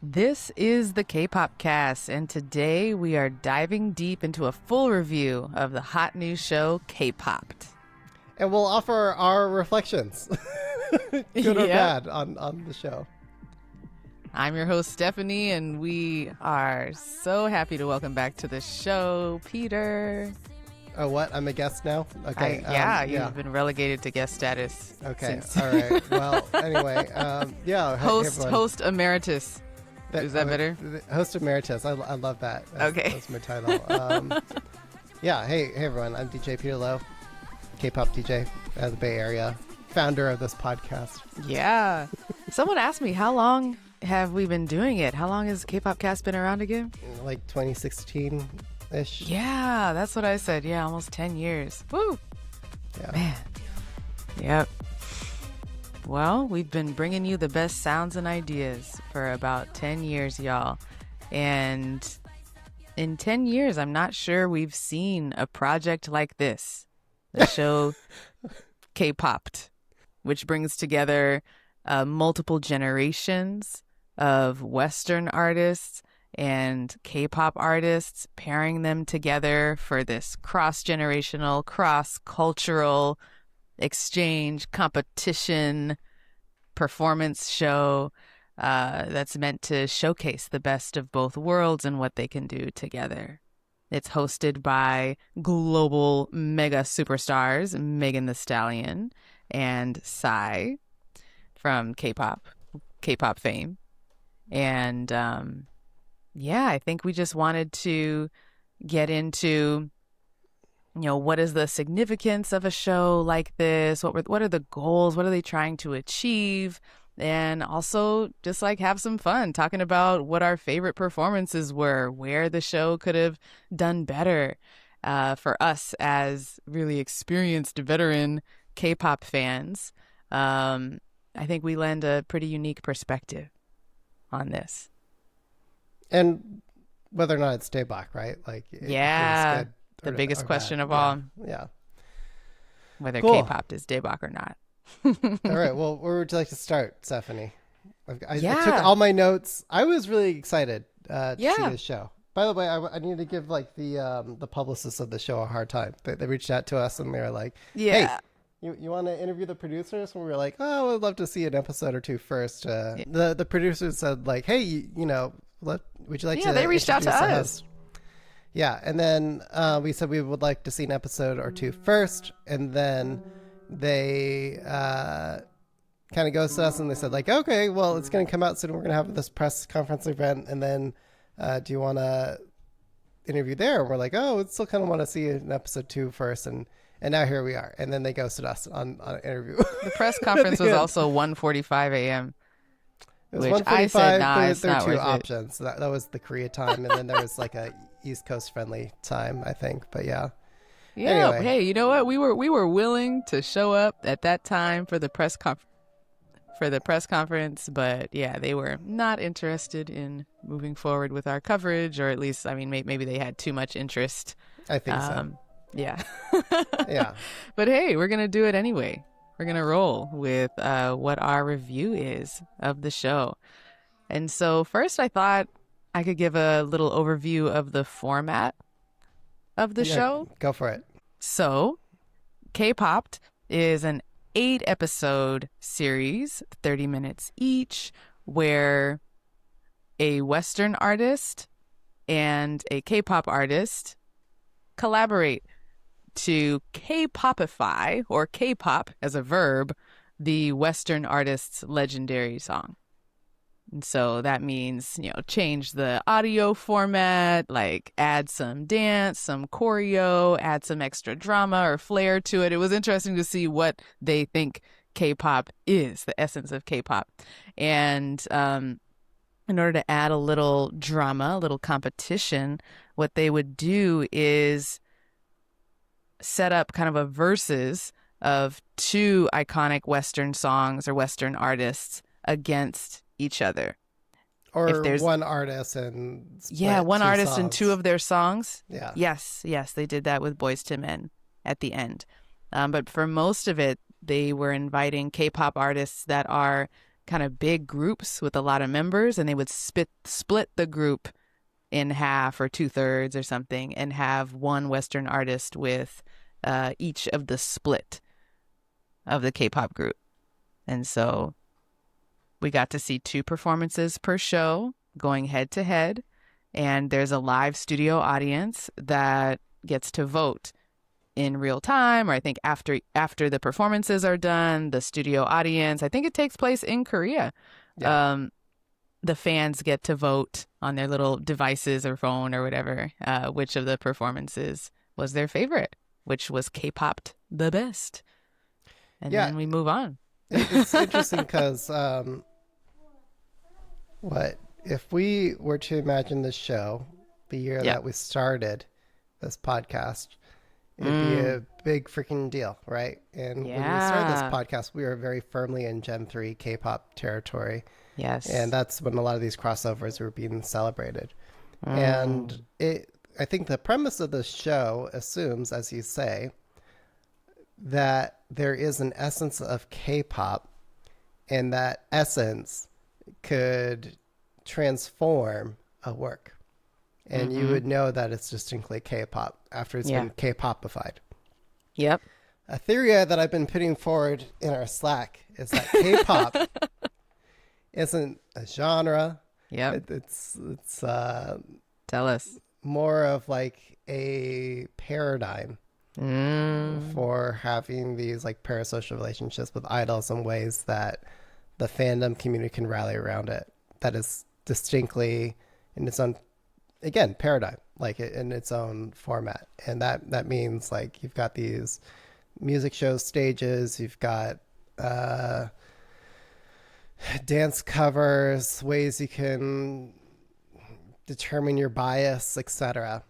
This is the Kpopcast, and today we are diving deep into a full review of the hot new show, Kpopped. And we'll offer our reflections, good or bad, on the show. I'm your host, Stephanie, and we are so happy to welcome back to the show, Peter. Oh, what? I'm a guest now? Okay. You've been relegated to guest status. Okay. All right. Well, anyway, Host emeritus. Is that better? Host emeritus. I love that. That's my title. Hey everyone. I'm DJ Peter Lowe, K-pop DJ out of the Bay Area, founder of this podcast. Yeah. Someone asked me, how long have we been doing it? How long has Kpopcast been around again? Like 2016-ish. Yeah, that's what I said. Yeah, almost 10 years. Woo! Yeah. Man. Yep. Well, we've been bringing you the best sounds and ideas for about 10 years, y'all. And in 10 years, I'm not sure we've seen a project like this. The show Kpopped, which brings together multiple generations of Western artists and K-pop artists, pairing them together for this cross-generational, cross-cultural exchange, competition, performance show that's meant to showcase the best of both worlds and what they can do together. It's hosted by global mega superstars Megan Thee Stallion and Psy from K-pop fame. And I think we just wanted to get into, what is the significance of a show like this? What are the goals? What are they trying to achieve? And also just have some fun talking about what our favorite performances were, where the show could have done better for us as really experienced veteran K-pop fans. I think we lend a pretty unique perspective on this. And whether or not it's Daebak, right? The biggest question of all. Yeah. Whether Cool. K-pop is Daebak or not. All right. Well, where would you like to start, Stephanie? I took all my notes. I was really excited to see this show. By the way, I need to give the publicists of the show a hard time. They reached out to us and they were like, "Hey, you want to interview the producers?" And we were like, "Oh, I'd love to see an episode or two first." The producers said "Hey, would you like to?" Yeah, they reached out to us. Yeah, and then we said we would like to see an episode or two first, and then they kind of ghosted us, and they said "Okay, well, it's going to come out soon. We're going to have this press conference event, and then do you want to interview there?" And we're like, "Oh, we still kind of want to see an episode 2 first," and now here we are. And then they ghosted us on an interview. The press conference was also 1:45 a.m. It was which 1:45. I said, There were two worth options. So that was the Korea time, and then there was a East Coast friendly time, I think. But yeah. Yeah. Anyway. Hey, you know what? We were willing to show up at that time for the press conference, but yeah, they were not interested in moving forward with our coverage, or at least, maybe they had too much interest. I think so. Yeah. Yeah. But hey, we're gonna do it anyway. We're gonna roll with what our review is of the show. And so first, I thought I could give a little overview of the format of the show. Go for it. So, Kpopped is an 8-episode series, 30 minutes each, where a Western artist and a K-pop artist collaborate to K-popify, or K-pop as a verb, the Western artist's legendary song. And so that means, change the audio format, add some dance, some choreo, add some extra drama or flair to it. It was interesting to see what they think K-pop is, the essence of K-pop. And in order to add a little drama, a little competition, what they would do is set up kind of a versus of 2 iconic Western songs or Western artists against each other. Or one artist and one artist songs. and 2 of their songs. Yeah. Yes, they did that with Boyz II Men at the end. But for most of it, they were inviting K-pop artists that are kind of big groups with a lot of members, and they would split the group in half or 2/3 or something, and have one Western artist with each of the split of the K-pop group. And so we got to see 2 performances per show going head to head. And there's a live studio audience that gets to vote in real time, or I think after the performances are done, the studio audience, I think it takes place in Korea. Yeah. The fans get to vote on their little devices or phone or whatever, which of the performances was their favorite, which was K-popped the best. And then we move on. It's interesting because if we were to imagine this show the year that we started this podcast, it'd be a big freaking deal, right? And when we started this podcast, we were very firmly in Gen 3 K-pop territory. Yes. And that's when a lot of these crossovers were being celebrated. And I think the premise of the show assumes, as you say, that there is an essence of K-pop, and that essence could transform a work. And you would know that it's distinctly K-pop after it's been K-popified. Yep. A theory that I've been putting forward in our Slack is that K-pop isn't a genre. Yep. It's Tell us. more of like a paradigm for having these like parasocial relationships with idols in ways that the fandom community can rally around it. That is distinctly in its own, again, paradigm, like in its own format. And that means like you've got these music show stages, you've got dance covers, ways you can determine your bias, etc.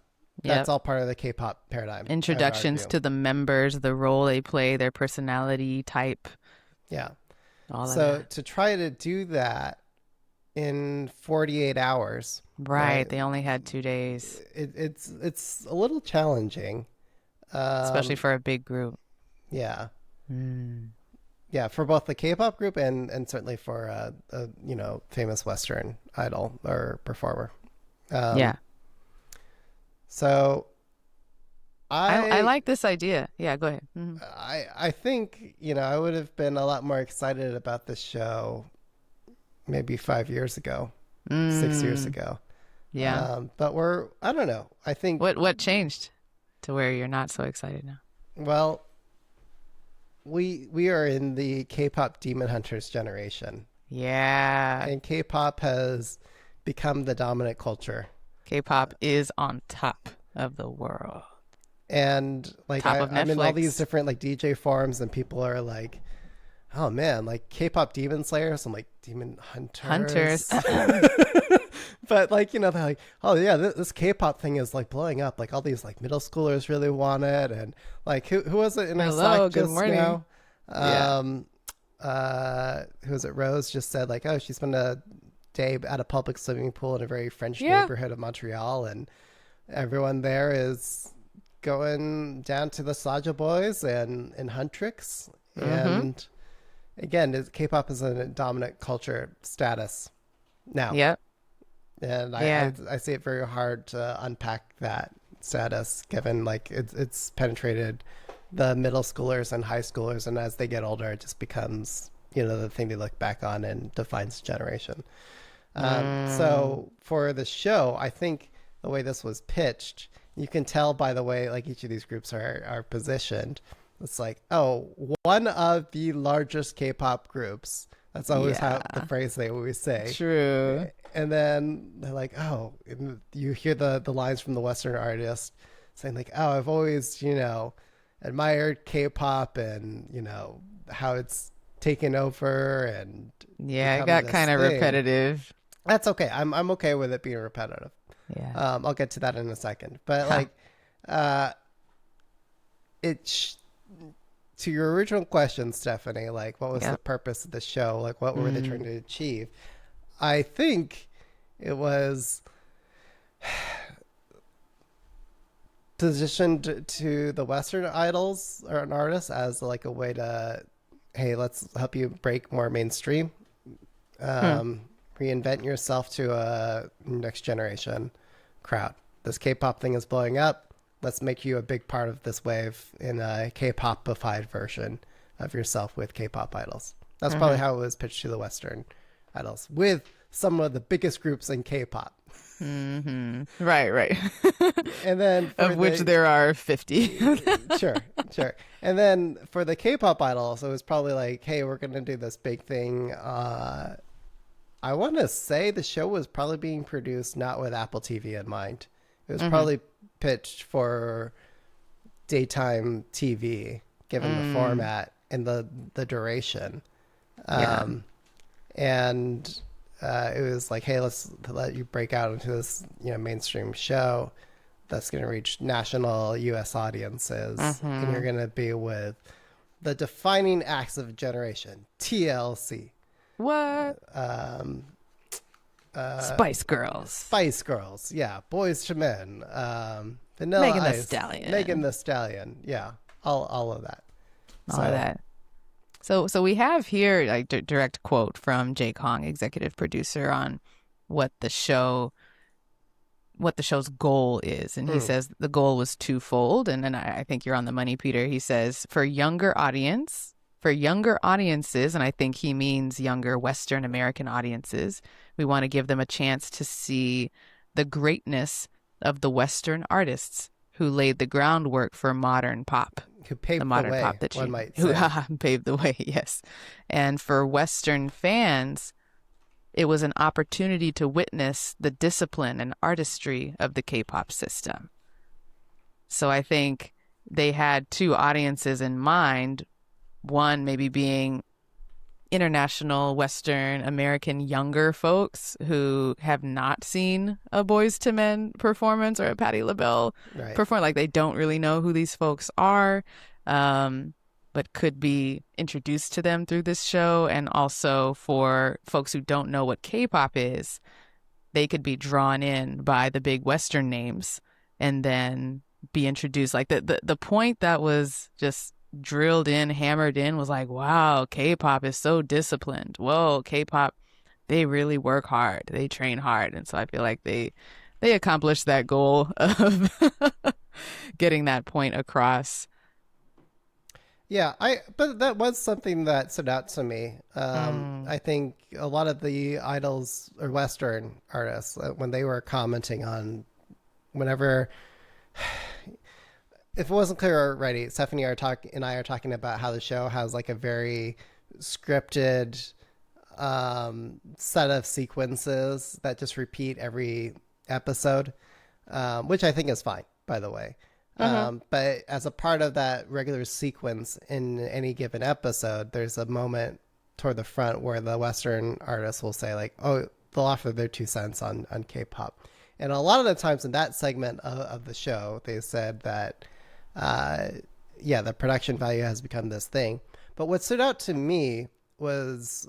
That's all part of the K-pop paradigm. Introductions to the members, the role they play, their personality type. Yeah. All so of that. to try to do that in 48 hours. Right. They only had 2 days. It's a little challenging. Especially for a big group. Yeah. Yeah, for both the K-pop group and certainly for a famous Western idol or performer. So I like this idea. Yeah, go ahead. I think, I would have been a lot more excited about this show maybe 5 years ago, 6 years ago. Yeah. But I don't know. I think what changed to where you're not so excited now? Well, we are in the K-pop Demon Hunters generation. Yeah. And K-pop has become the dominant culture. K-pop is on top of the world. And like I'm in all these different like DJ forums, and people are like, oh man, like K-pop Demon Slayers. I'm like, Demon Hunters. But like, they're like, oh yeah, this K-pop thing is like blowing up. Like all these like middle schoolers really want it. And like, who was it in our Slack just now? Who was it? Rose just said like, oh, she spent a day at a public swimming pool in a very French neighborhood of Montreal, and everyone there is going down to the Saja Boys and Huntrix. And again, K-pop is a dominant culture status now. Yep. And I see it very hard to unpack that status, given like it's penetrated the middle schoolers and high schoolers, and as they get older, it just becomes the thing they look back on and defines generation. So for the show, I think the way this was pitched, you can tell by the way like each of these groups are positioned. It's like, oh, one of the largest K-pop groups. That's always how the phrase they always say. True. And then they're like, oh, you hear the lines from the Western artist saying like, oh, I've always, admired K-pop and, how it's taken over and it got kind of repetitive. That's okay. I'm okay with it being repetitive. Yeah. I'll get to that in a second. But like, to your original question, Stephanie, like what was the purpose of the show? Like what were they trying to achieve? I think it was positioned to the Western idols or an artist as like a way to, hey, let's help you break more mainstream. reinvent yourself to a next generation crowd. This K-pop thing is blowing up. Let's make you a big part of this wave in a K-pop-ified version of yourself with K-pop idols. That's probably how it was pitched to the Western idols, with some of the biggest groups in K-pop. Right. And then of which there are 50. Sure. And then for the K-pop idols, it was probably like, hey, we're going to do this big thing. I want to say the show was probably being produced not with Apple TV in mind. It was probably pitched for daytime TV, given the format and the duration. And it was like, hey, let's let you break out into this, mainstream show that's going to reach national U.S. audiences. And you're going to be with the defining acts of a generation, TLC. What? Spice Girls. Yeah. Boyz II Men. Vanilla Megan Ice, the Stallion. Megan the Stallion. Yeah. All of that. All of that. So we have here like direct quote from Jay Kong, executive producer, on what the show's goal is. And he says the goal was twofold. And then I think you're on the money, Peter. He says for younger audiences, and I think he means younger Western American audiences, we want to give them a chance to see the greatness of the Western artists who laid the groundwork for modern pop. Who paved the modern way, pop that one might say. Who paved the way, yes. And for Western fans, it was an opportunity to witness the discipline and artistry of the K-pop system. So I think they had two audiences in mind. One maybe being international Western American younger folks who have not seen a Boyz II Men performance or a Patti LaBelle performance. Like, they don't really know who these folks are, but could be introduced to them through this show. And also for folks who don't know what K-pop is, they could be drawn in by the big Western names and then be introduced. Like the point that was just drilled in, hammered in, was like, wow, K-pop is so disciplined. Whoa, K-pop, they really work hard. They train hard. And so I feel like they accomplished that goal of getting that point across. Yeah, but that was something that stood out to me. I think a lot of the idols or Western artists, when they were commenting on whenever... If it wasn't clear already, Stephanie and I are talking about how the show has like a very scripted set of sequences that just repeat every episode, which I think is fine, by the way. But as a part of that regular sequence in any given episode, there's a moment toward the front where the Western artists will say like, oh, they'll offer their 2 cents on K-pop. And a lot of the times in that segment of the show, they said that the production value has become this thing. But what stood out to me was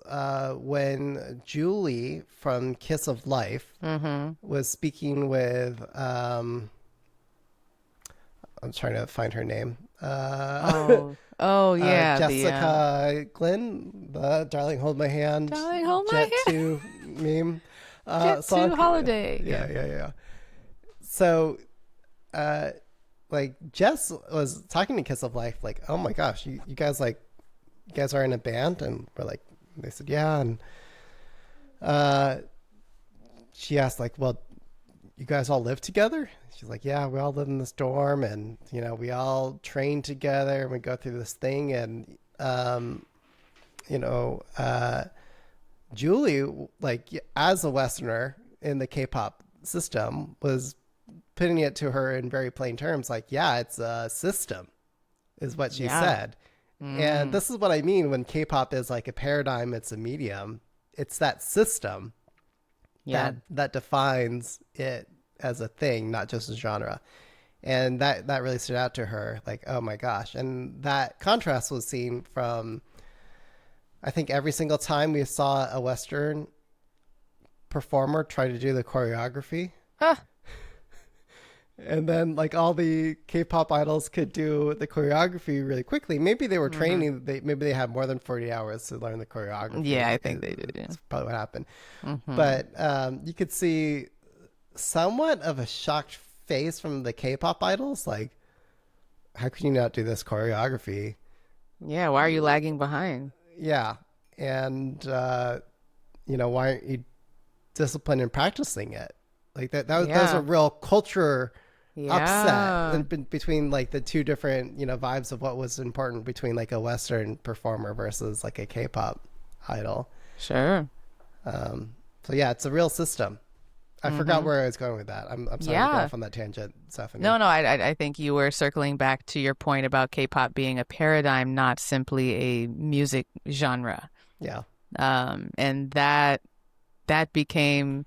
when Julie from Kiss of Life was speaking with, I'm trying to find her name. Jessica Glynn, the Darling Hold My Hand, Jet 2 meme. Jet 2 Holiday. Yeah. So, like Jess was talking to Kiss of Life, like, oh my gosh, you guys are in a band, and we're like, they said yeah, and she asked like, well, you guys all live together? She's like, yeah, we all live in this dorm, and we all train together, and we go through this thing, and Julie, like, as a Westerner in the K-pop system, was putting it to her in very plain terms, like, yeah, it's a system, is what she said. And this is what I mean when K-pop is like a paradigm, it's a medium. It's that system that defines it as a thing, not just a genre. And that really stood out to her, like, oh my gosh. And that contrast was seen from, I think, every single time we saw a Western performer try to do the choreography. And then like all the K-pop idols could do the choreography really quickly. Maybe they were training. Maybe they had more than 40 hours to learn the choreography. Yeah, I think they did. Yeah. That's probably what happened. But you could see somewhat of a shocked face from the K-pop idols. Like, how could you not do this choreography? Yeah, why are you lagging behind? Yeah. And, why aren't you disciplined in practicing it? Like that was a real culture upset between like the two different, vibes of what was important between like a Western performer versus like a K-pop idol. Sure. So yeah, it's a real system. I forgot where I was going with that. I'm sorry to go off on that tangent, Stephanie. No, I think you were circling back to your point about K-pop being a paradigm, not simply a music genre. Yeah. And that became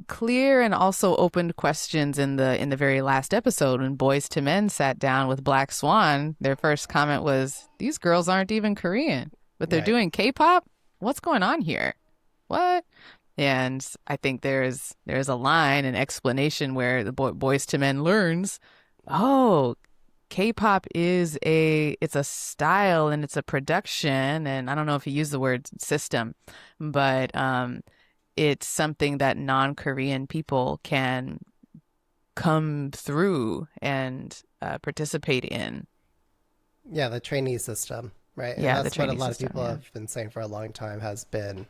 clear and also opened questions in the very last episode when Boyz II Men sat down with BlackSwan. Their first comment was, "These girls aren't even Korean, but they're doing K-pop? What's going on here? What?" And I think there's a line, an explanation where the Boyz II Men learns, oh, K-pop it's a style and it's a production, and I don't know if you use the word system, but it's something that non-Korean people can come through and participate in. Yeah, the trainee system, right? And yeah, that's what a lot of people have been saying for a long time has been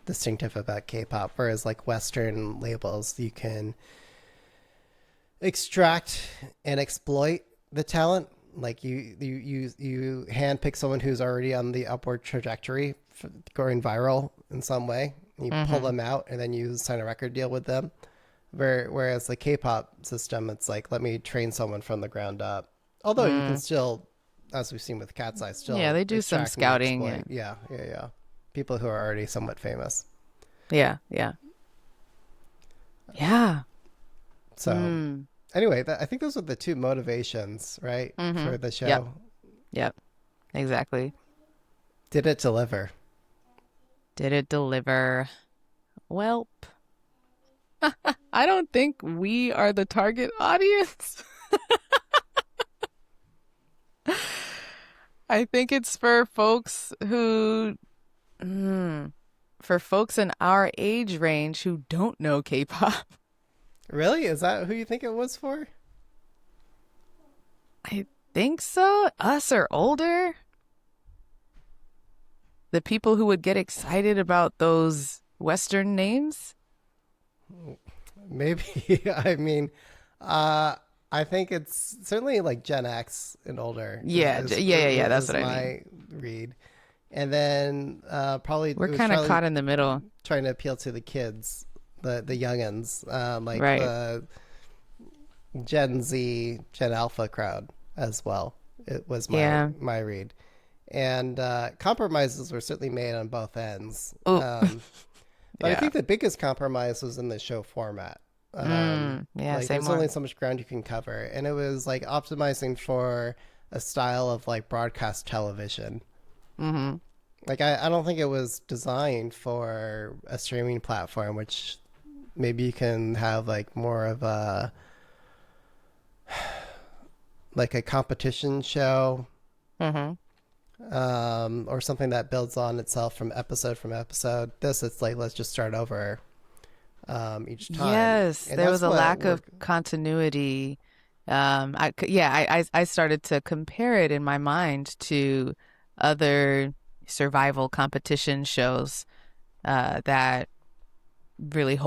distinctive about K-pop, whereas like Western labels, you can extract and exploit the talent. Like you handpick someone who's already on the upward trajectory, going viral in some way. You pull them out and then you sign a record deal with them. Whereas the K-pop system, it's like, let me train someone from the ground up. Although you can still, as we've seen with Cat's Eye, still they do some scouting. Yeah. People who are already somewhat famous. Yeah. So anyway, I think those are the two motivations, right, for the show. Yep. Exactly. Did it deliver? Did it deliver? Welp. I don't think we are the target audience. I think it's for folks who, for folks in our age range who don't know K-pop. Really? Is that who you think it was for? I think so. Us or older. The people who would get excited about those Western names? Maybe. I mean, I think it's certainly like Gen X and older. Yeah. That's what I mean. My read. And then probably we're kind of caught in the middle, trying to appeal to the kids, the youngins, like the Gen Z, Gen Alpha crowd as well. It was my read. And compromises were certainly made on both ends. But I think the biggest compromise was in the show format. There's only so much ground you can cover. And it was like optimizing for a style of like broadcast television. Like I don't think it was designed for a streaming platform, which maybe you can have like more of a like a competition show. Or something that builds on itself from episode. This, it's like, let's just start over each time. Yes, and there was a lack of continuity. I started to compare it in my mind to other survival competition shows that really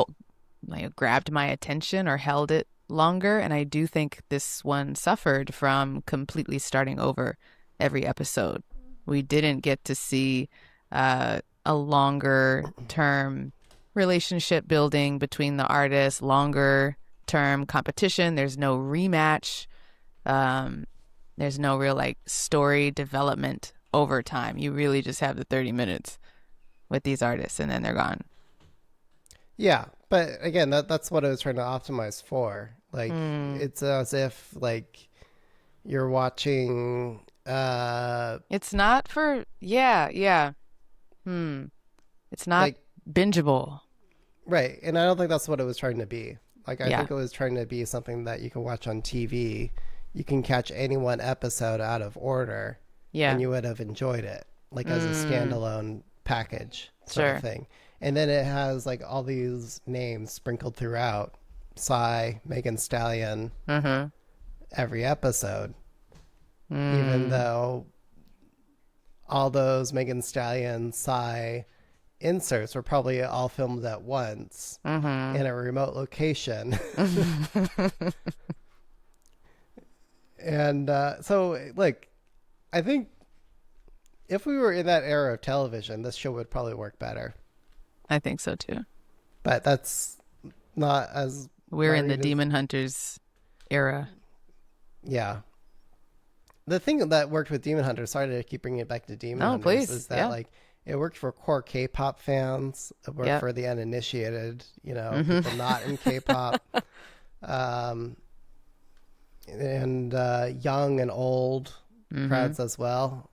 grabbed my attention or held it longer. And I do think this one suffered from completely starting over every episode. We didn't get to see a longer term relationship building between the artists, longer term competition. There's no rematch. There's no real like story development over time. You really just have the 30 minutes with these artists and then they're gone. Yeah, but again, that's what I was trying to optimize for. Like it's as if like you're watching it's not for it's not like, bingeable, right? And I don't think that's what it was trying to be. Like, I think it was trying to be something that you can watch on TV. You can catch any one episode out of order, and you would have enjoyed it, like as a standalone package sort of thing. And then it has like all these names sprinkled throughout, Psy, Megan Stallion, every episode, even though all those Megan Stallion, Psy inserts were probably all filmed at once in a remote location. And so, like, I think if we were in that era of television, this show would probably work better. I think so too. But that's not as... We're in the Demon Hunters era. Yeah. The thing that worked with Demon Hunters, sorry to keep bringing it back to Demon Hunters, please. is that like it worked for core K-pop fans. It worked for the uninitiated, you know, people not in K-pop. And young and old crowds as well.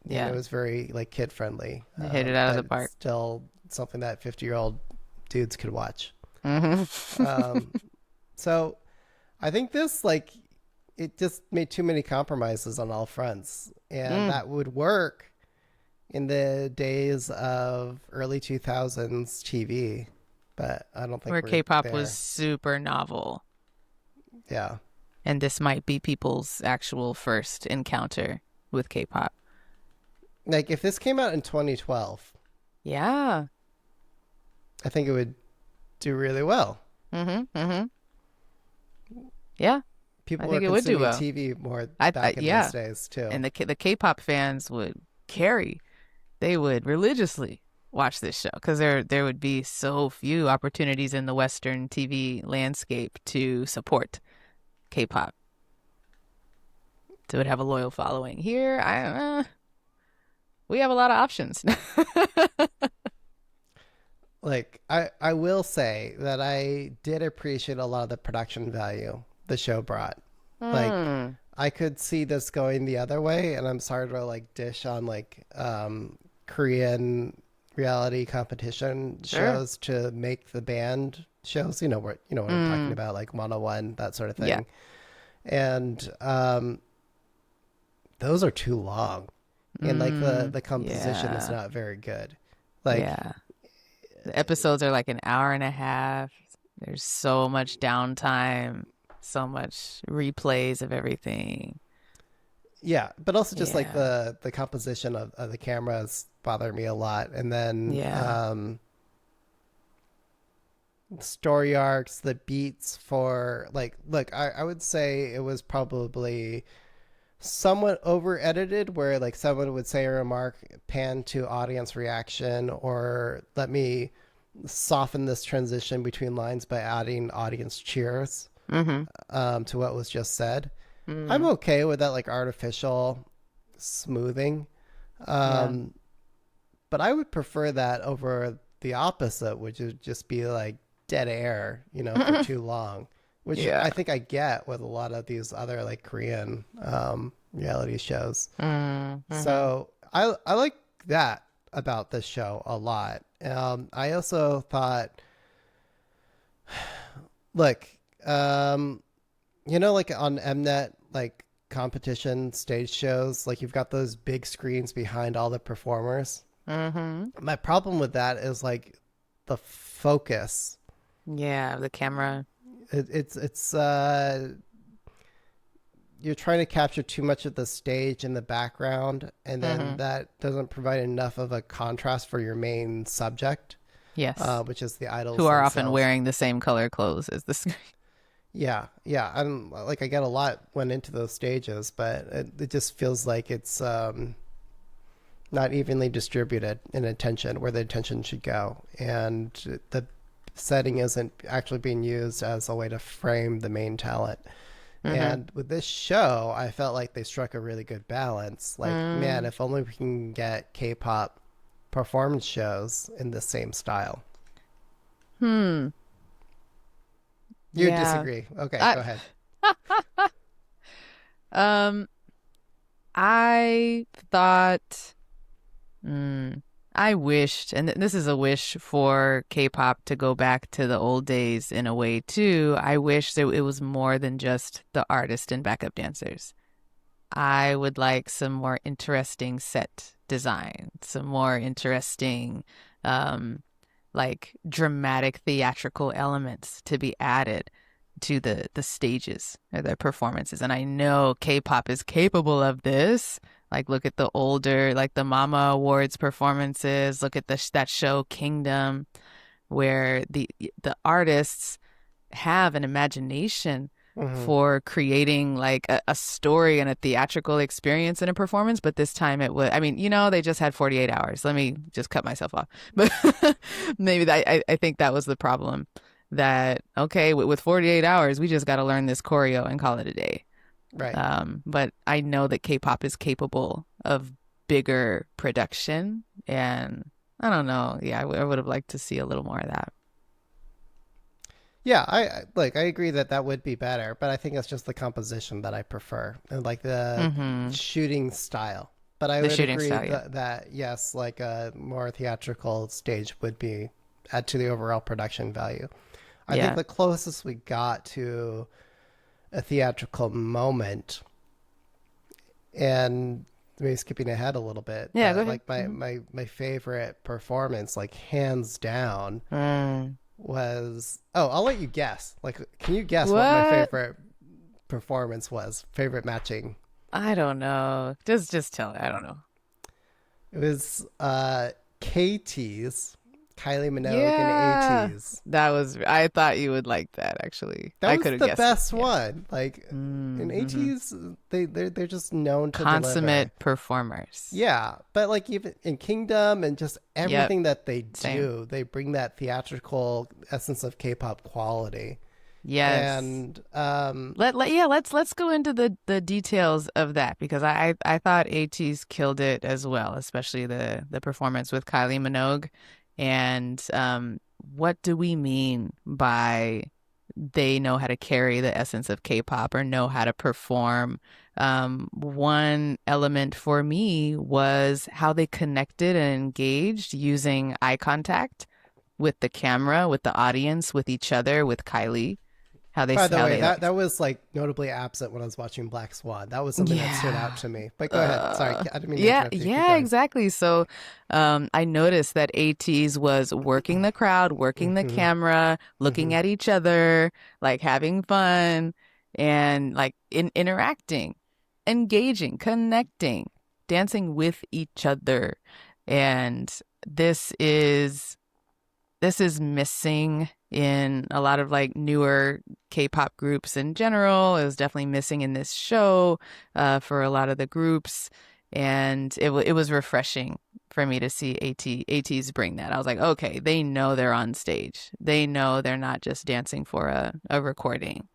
And it was very like kid friendly. Hit it out of the park. Still something that 50-year-old dudes could watch. So I think this, like, it just made too many compromises on all fronts, and that would work in the days of early 2000s TV, but I don't think where we're K-pop there. was super novel. Yeah. And this might be people's actual first encounter with K-pop. Like, if this came out in 2012, yeah, I think it would do really well. Yeah. People I were think it would do consuming well. TV more back in those days, too. And the K-pop fans would carry. They would religiously watch this show because there would be so few opportunities in the Western TV landscape to support K-pop. So it would have a loyal following. Here, we have a lot of options. Like, I will say that I did appreciate a lot of the production value the show brought. Like, I could see this going the other way, and I'm sorry to like dish on like Korean reality competition shows to make the band shows. You know what I'm talking about, like 101, that sort of thing. Yeah. And those are too long, and like the composition is not very good. Like, the episodes are like an hour and a half. There's so much downtime, so much replays of everything. Yeah, but also just like the composition of the cameras bother me a lot. And then story arcs, the beats for like, look, I would say it was probably somewhat over edited, where like someone would say a remark, pan to audience reaction, or let me soften this transition between lines by adding audience cheers to what was just said. I'm okay with that, like artificial smoothing, but I would prefer that over the opposite, which would just be like dead air, for too long, which I think I get with a lot of these other like Korean reality shows. So I like that about this show a lot. I also thought, look, like on Mnet, like competition stage shows, like you've got those big screens behind all the performers. My problem with that is like the focus. Yeah, the camera. It's you're trying to capture too much of the stage in the background, and then that doesn't provide enough of a contrast for your main subject. Yes. Which is the idols, who are themselves. often wearing the same color clothes as the screen. Yeah. I'm like, I get a lot went into those stages, but it just feels like it's not evenly distributed in attention where the attention should go, and the setting isn't actually being used as a way to frame the main talent. And with this show, I felt like they struck a really good balance. Like, man, if only we can get K-pop performance shows in the same style. You disagree. Okay, go ahead. I thought I wished, and this is a wish for K-pop to go back to the old days in a way too. I wish that it was more than just the artist and backup dancers. I would like some more interesting set design, some more interesting, like dramatic theatrical elements to be added to the stages or the performances. And I know K-pop is capable of this. Like, look at the older, like the Mama Awards performances. Look at that show Kingdom, where the artists have an imagination for creating like a story and a theatrical experience in a performance. But this time it was, I mean, they just had 48 hours. Let me just cut myself off. But maybe I think that was the problem. That, okay, with 48 hours, we just got to learn this choreo and call it a day. Right. But I know that K-pop is capable of bigger production, and I don't know. Yeah, I would have liked to see a little more of that. Yeah, I agree that would be better, but I think it's just the composition that I prefer and like the shooting style. But I would agree that yes, like a more theatrical stage would be add to the overall production value. I think the closest we got to a theatrical moment, and maybe skipping ahead a little bit. Yeah, go ahead. Like my favorite performance, like hands down, was I'll let you guess. Like, can you guess what my favorite performance was? Favorite matching? I don't know. Just tell me. I don't know. It was KT's. Kylie Minogue and ATEEZ. I thought you would like that, actually. That I was the best one. Like, in ATEEZ, they're just known to consummate deliver. Performers. Yeah, but like even in Kingdom and just everything that they do, they bring that theatrical essence of K-pop quality. Yes. And let's go into the details of that, because I thought ATEEZ killed it as well, especially the performance with Kylie Minogue. And what do we mean by they know how to carry the essence of K-pop or know how to perform? One element for me was how they connected and engaged using eye contact with the camera, with the audience, with each other, with Kylie. By the way, that was like notably absent when I was watching BlackSwan. That was something that stood out to me. But go ahead. Sorry, I didn't mean to interrupt you. Yeah, exactly. So I noticed that ATEEZ was working the crowd, working the camera, looking at each other, like having fun, and like interacting, engaging, connecting, dancing with each other. And this is missing in a lot of like newer K-pop groups in general. It was definitely missing in this show for a lot of the groups, and it was refreshing for me to see ATEEZ bring that. I was like, okay, they know they're on stage. They know they're not just dancing for a recording.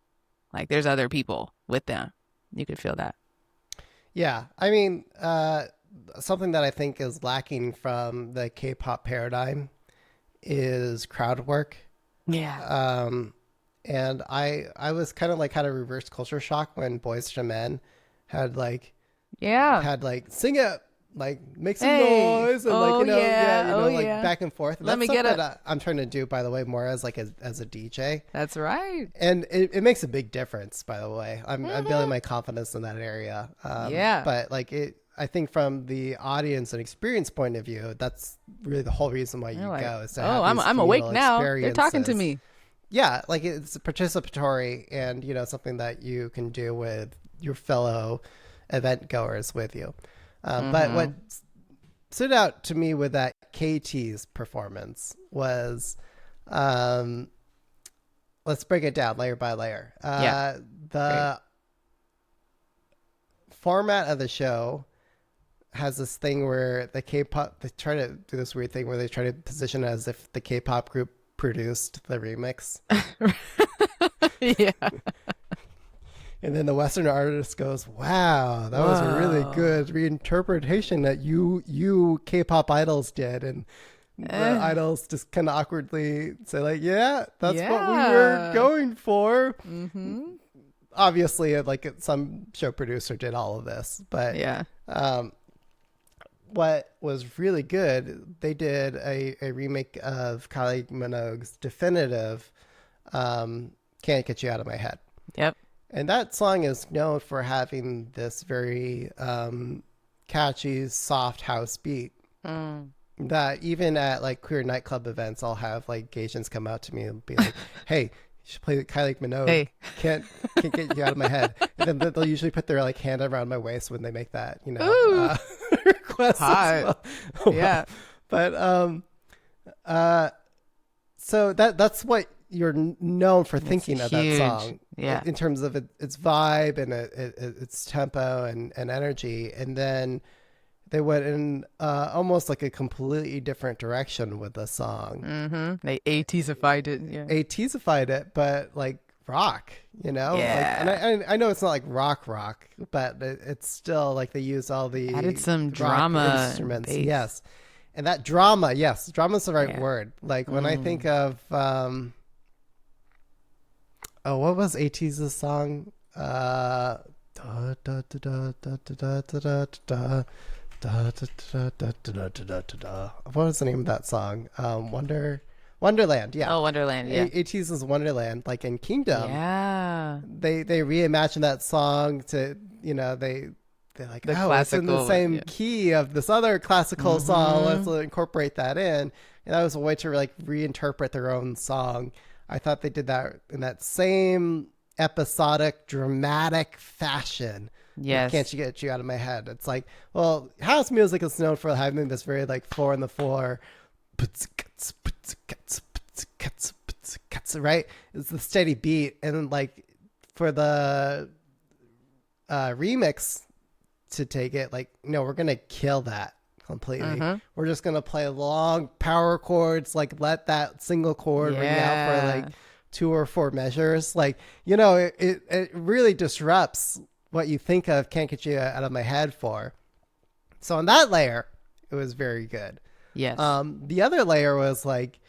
Like, there's other people with them. You could feel that. Yeah, I mean, something that I think is lacking from the K-pop paradigm is crowd work. Yeah. And I was kind of like had a reverse culture shock when Boyz II Men had like sing it, like make some noise and back and forth. And Let me get it. I'm trying to do, by the way, more as like as a DJ. That's right. And it makes a big difference, by the way. I'm building my confidence in that area. But like I think from the audience and experience point of view, that's really the whole reason why you go. Is to have I'm awake now. They're talking to me. Yeah, like it's participatory and, something that you can do with your fellow event goers with you. But what stood out to me with that KT's performance was, let's break it down layer by layer. The format of the show has this thing where they try to do this weird thing where they try to position it as if the K-pop group produced the remix. Yeah. And then the Western artist goes, wow, that was a really good reinterpretation that you K-pop idols did. And the idols just kind of awkwardly say like, yeah, that's what we were going for. Obviously, like some show producer did all of this, but what was really good, they did a remake of Kylie Minogue's Definitive, Can't Get You Out of My Head. Yep. And that song is known for having this very catchy, soft house beat. That even at like queer nightclub events, I'll have like Asians come out to me and be like, hey, you should play Kylie Minogue. Hey. Can't get you out of my head. And then they'll usually put their like hand around my waist when they make that, request. Hot. Well. Yeah. But so that's what you're known for thinking of that song. Yeah. In terms of its vibe and its tempo and energy. And then they went in almost like a completely different direction with the song. Mm-hmm. They ATEEZified it. Yeah. ATEEZified it, but like rock, Yeah. Like, and I know it's not like rock, but it's still like they use all the added some rock drama instruments. and bass. Yes. And that drama, yes, drama's the right word. Like when I think of, what was ATEEZ's song? What was the name of that song? Wonderland. Yeah. Oh, Wonderland. Yeah. ATEEZ's Wonderland, like in Kingdom. Yeah. They reimagined that song to, they're like, The it's in the classical, same key of this other classical song. Let's incorporate that in. And that was a way to like reinterpret their own song. I thought they did that in that same episodic, dramatic fashion. Yes. Can't you get you out of my head? It's like, well, house music is known for having this very like 4-on-the-floor, right? It's the steady beat. And like for the remix to take it, like, no, we're going to kill that completely. We're just going to play long power chords, like let that single chord ring out for like 2 or 4 measures. Like, it really disrupts what you think of Can't Get You Out of My Head for. So on that layer, it was very good. Yes. The other layer was like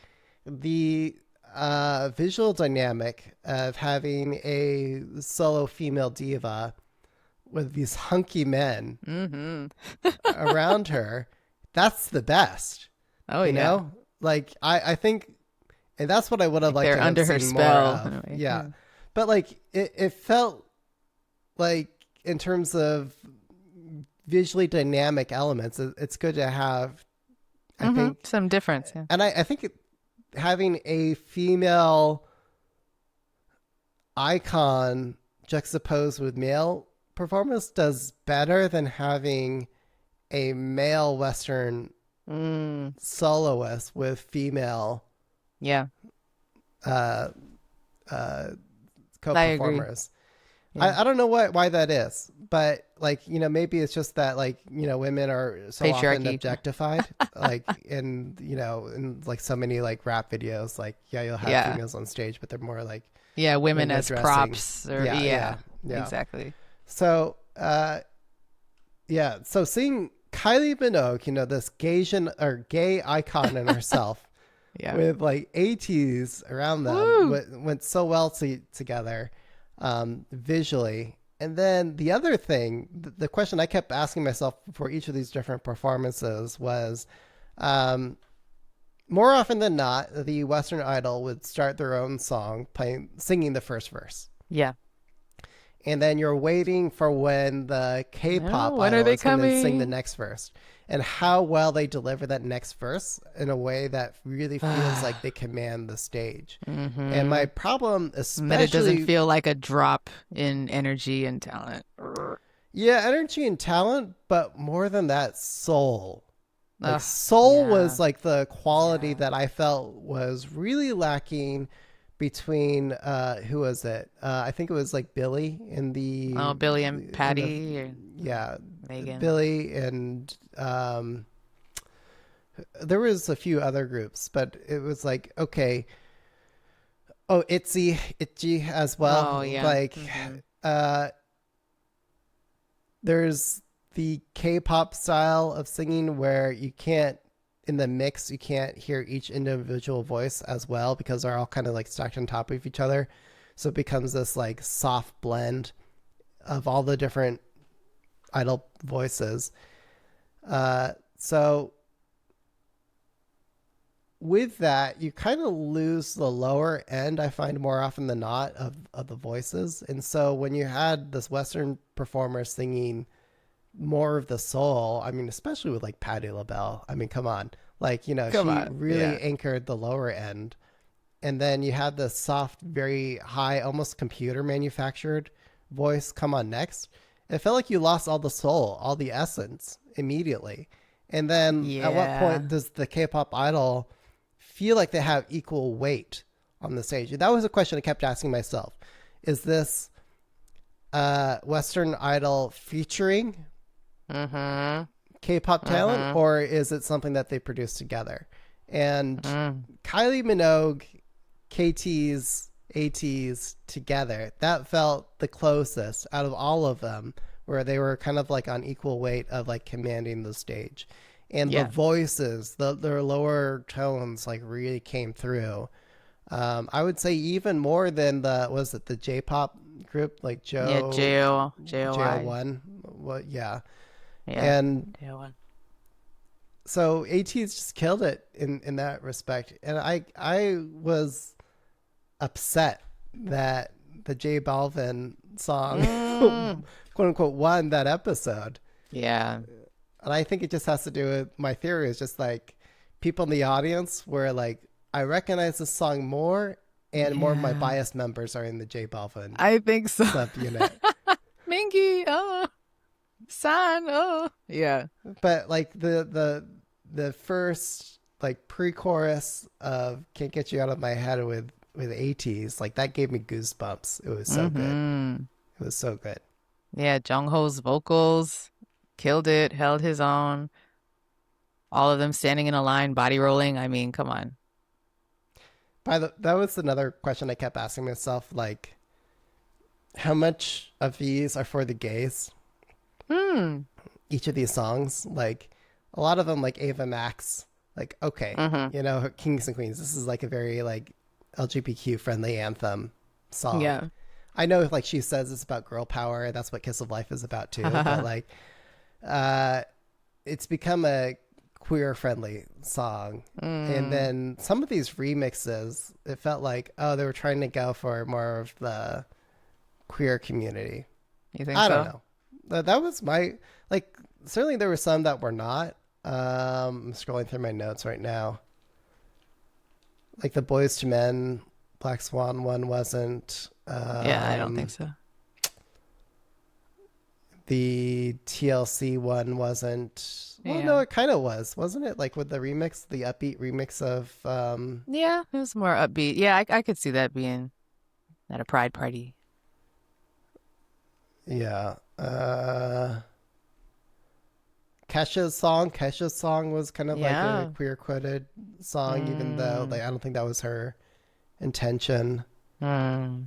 the visual dynamic of having a solo female diva with these hunky men around her. That's the best. Oh, you know? Like I think, and that's what I would have liked they're to have under her seen spell. more of. Yeah. But like it felt like in terms of visually dynamic elements, it's good to have, I think, some difference. Yeah. and I think having a female icon juxtaposed with male performance does better than having a male Western soloist with female co-performers. I don't know why that is, but like, maybe it's just that like, women are so often objectified, like in like so many like rap videos, like, you'll have females on stage, but they're more like, women as dressing. props or Yeah. Exactly. So, so seeing Kylie Minogue, this gay icon in herself with like ATEEZ around them went so well together. Visually. And then the other thing, the question I kept asking myself for each of these different performances was, more often than not, the Western Idol would start their own song singing the first verse. Yeah. And then you're waiting for when the K-pop when idol are they is going to coming? sing the next verse. And how well they deliver that next verse in a way that really feels like they command the stage. And my problem, especially... That it doesn't feel like a drop in energy and talent. Yeah, energy and talent, but more than that, soul. Like soul was like the quality that I felt was really lacking between who was it? I think it was like Billy in the Billy and Patti Megan. Billy and there was a few other groups, but it was like, okay, ITZY as well. Like there's the K-pop style of singing where you can't, in the mix, you can't hear each individual voice as well because they're all kind of like stacked on top of each other. So it becomes this like soft blend of all the different idol voices. So with that, you kind of lose the lower end, I find more often than not, of the voices. And so when you had this Western performer singing more of the soul, I mean, especially with like Patti LaBelle, I mean, come on. Like, you know, Come she on. really Yeah. anchored the lower end. And then you had the soft, very high, almost computer manufactured voice come on next. It felt like you lost all the soul, all the essence immediately. And then at what Yeah. point does the K-pop idol feel like they have equal weight on the stage? That was a question I kept asking myself. Is this Western idol featuring Mm-hmm. K-pop talent, Mm-hmm. or is it something that they produce together? And Mm. Kylie Minogue, KT's, ATEEZ together, that felt the closest out of all of them, where they were kind of like on equal weight of like commanding the stage. And the Yeah. voices, their lower tones like really came through. I would say even more than the J-pop group, like Yeah. JOY. JO1. What? Yeah. Yeah. And JO1. so AT's just killed it in that respect. And I was upset that the J Balvin song, Mm. quote unquote, won that episode. Yeah. And I think it just has to do with my theory is just like people in the audience were like, I recognize this song more, and more of my Yeah. biased members are in the J Balvin I think so. subunit. Minky. Oh. San. Oh. Yeah. But like the first like pre-chorus of "Can't Get You Out of My Head" with ATEEZ, like that gave me goosebumps. It was so good. Mm-hmm. It was so good. Yeah. Jungho's vocals killed it, held his own. All of them standing in a line, body rolling. I mean, come on. That was another question I kept asking myself, like how much of these are for the gays? Hmm. Each of these songs, like a lot of them, like Ava Max, like okay, Mm-hmm. you know, Kings and Queens. This is like a very like LGBTQ friendly anthem song. Yeah. I know like she says it's about girl power. That's what Kiss of Life is about too. But like, uh, it's become a queer friendly song. And Mm. then some of these remixes, it felt like, oh, they were trying to go for more of the queer community. You think I so? don't know. That was my, like, certainly there were some that were not. I'm scrolling through my notes right now. Like the Boyz II Men, BlackSwan one wasn't. Yeah, I don't think so. The TLC one wasn't. Well, Yeah. no, it kind of was, wasn't it? Like with the remix, the upbeat remix of. Yeah, it was more upbeat. Yeah, I could see that being at a pride party. Yeah. Kesha's song was kind of like Yeah. a queer coded song, even though like I don't think that was her intention. Mm.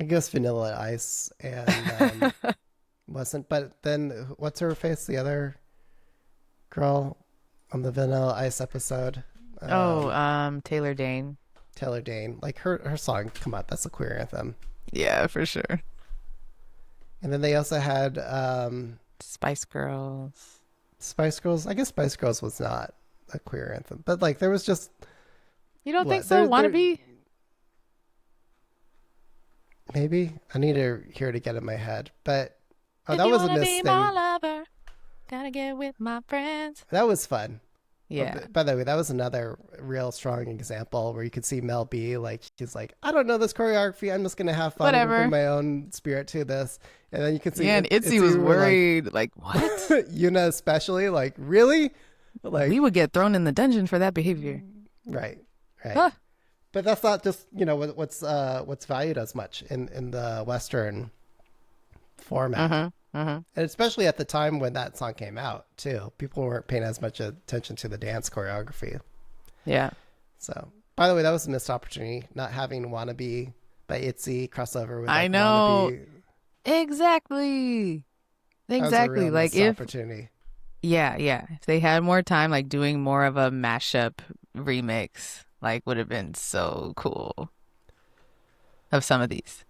I guess Vanilla Ice and wasn't, but then what's her face? The other girl on the Vanilla Ice episode. Taylor Dane. Taylor Dane. Like her song, come on, that's a queer anthem. Yeah, for sure. And then they also had Spice Girls. Spice Girls. I guess Spice Girls was not a queer anthem, but like there was just You don't think what so? Wannabe? maybe I need to hear it again in my head, but If that you was a wanna miss be thing. my lover, gotta get with my friends. That was fun. Yeah. By the way, that was another real strong example where you could see Mel B, like, she's like, I don't know this choreography. I'm just going to have fun and Whatever. bring my own spirit to this. And then you can see Yeah, and Itzy was worried. Like, what? Like, Yuna especially, like, really? Like, We would get thrown in the dungeon for that behavior. right. Huh. But that's not just, you know, what's valued as much in the Western format. Mm-hmm. Mm-hmm. And especially at the time when that song came out, too. People weren't paying as much attention to the dance choreography. Yeah. So, by the way, that was a missed opportunity, not having Wannabe by ITZY crossover with like, I know. Wannabe. Exactly. That was a Exactly. real Like missed opportunity. yeah. If they had more time, like doing more of a mashup remix, like would have been so cool of some of these.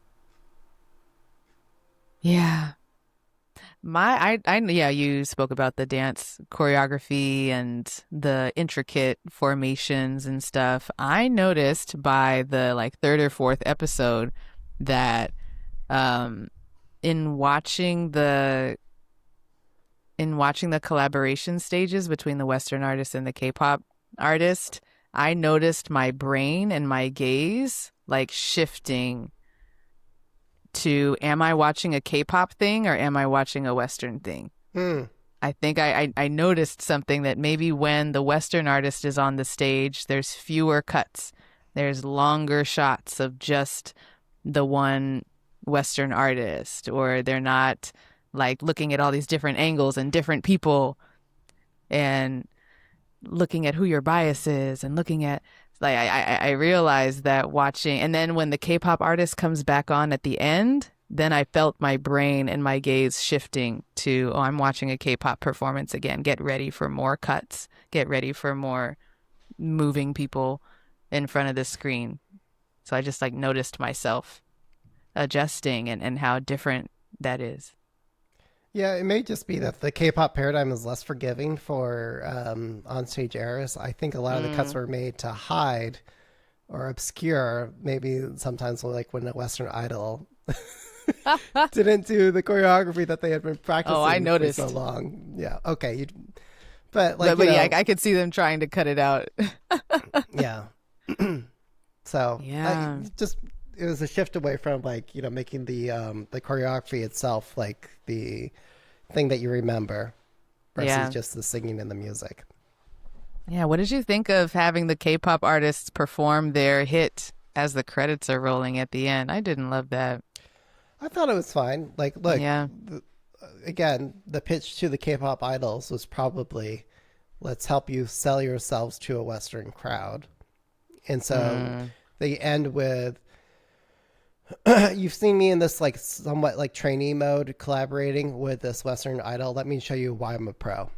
Yeah. Yeah, you spoke about the dance choreography and the intricate formations and stuff. I noticed by the like third or fourth episode that um in watching the collaboration stages between the Western artist and the K-pop artist, I noticed my brain and my gaze like shifting to, am I watching a K-pop thing or am I watching a Western thing? Hmm. I think I noticed something, that maybe when the Western artist is on the stage, there's fewer cuts. There's longer shots of just the one Western artist, or they're not like looking at all these different angles and different people and looking at who your bias is and looking at, like, I realized that watching, and then when the K-pop artist comes back on at the end, then I felt my brain and my gaze shifting to, oh, I'm watching a K-pop performance again. Get ready for more cuts. Get ready for more moving people in front of the screen. So I just like noticed myself adjusting and how different that is. Yeah, it may just be that the K-pop paradigm is less forgiving for on-stage errors. I think a lot of the cuts were made to hide or obscure, maybe sometimes like when a Western idol didn't do the choreography that they had been practicing I noticed. for so long. Yeah, okay. But like, But yeah, I could see them trying to cut it out. yeah. So Yeah. it was a shift away from like, making the choreography itself like the thing that you remember versus just the singing and the music. Yeah, what did you think of having the K-pop artists perform their hit as the credits are rolling at the end? I didn't love that. I thought it was fine. Like, look, Yeah. again, the pitch to the K-pop idols was probably, let's help you sell yourselves to a Western crowd. And so they end with, you've seen me in this like somewhat like trainee mode collaborating with this Western idol. Let me show you why I'm a pro.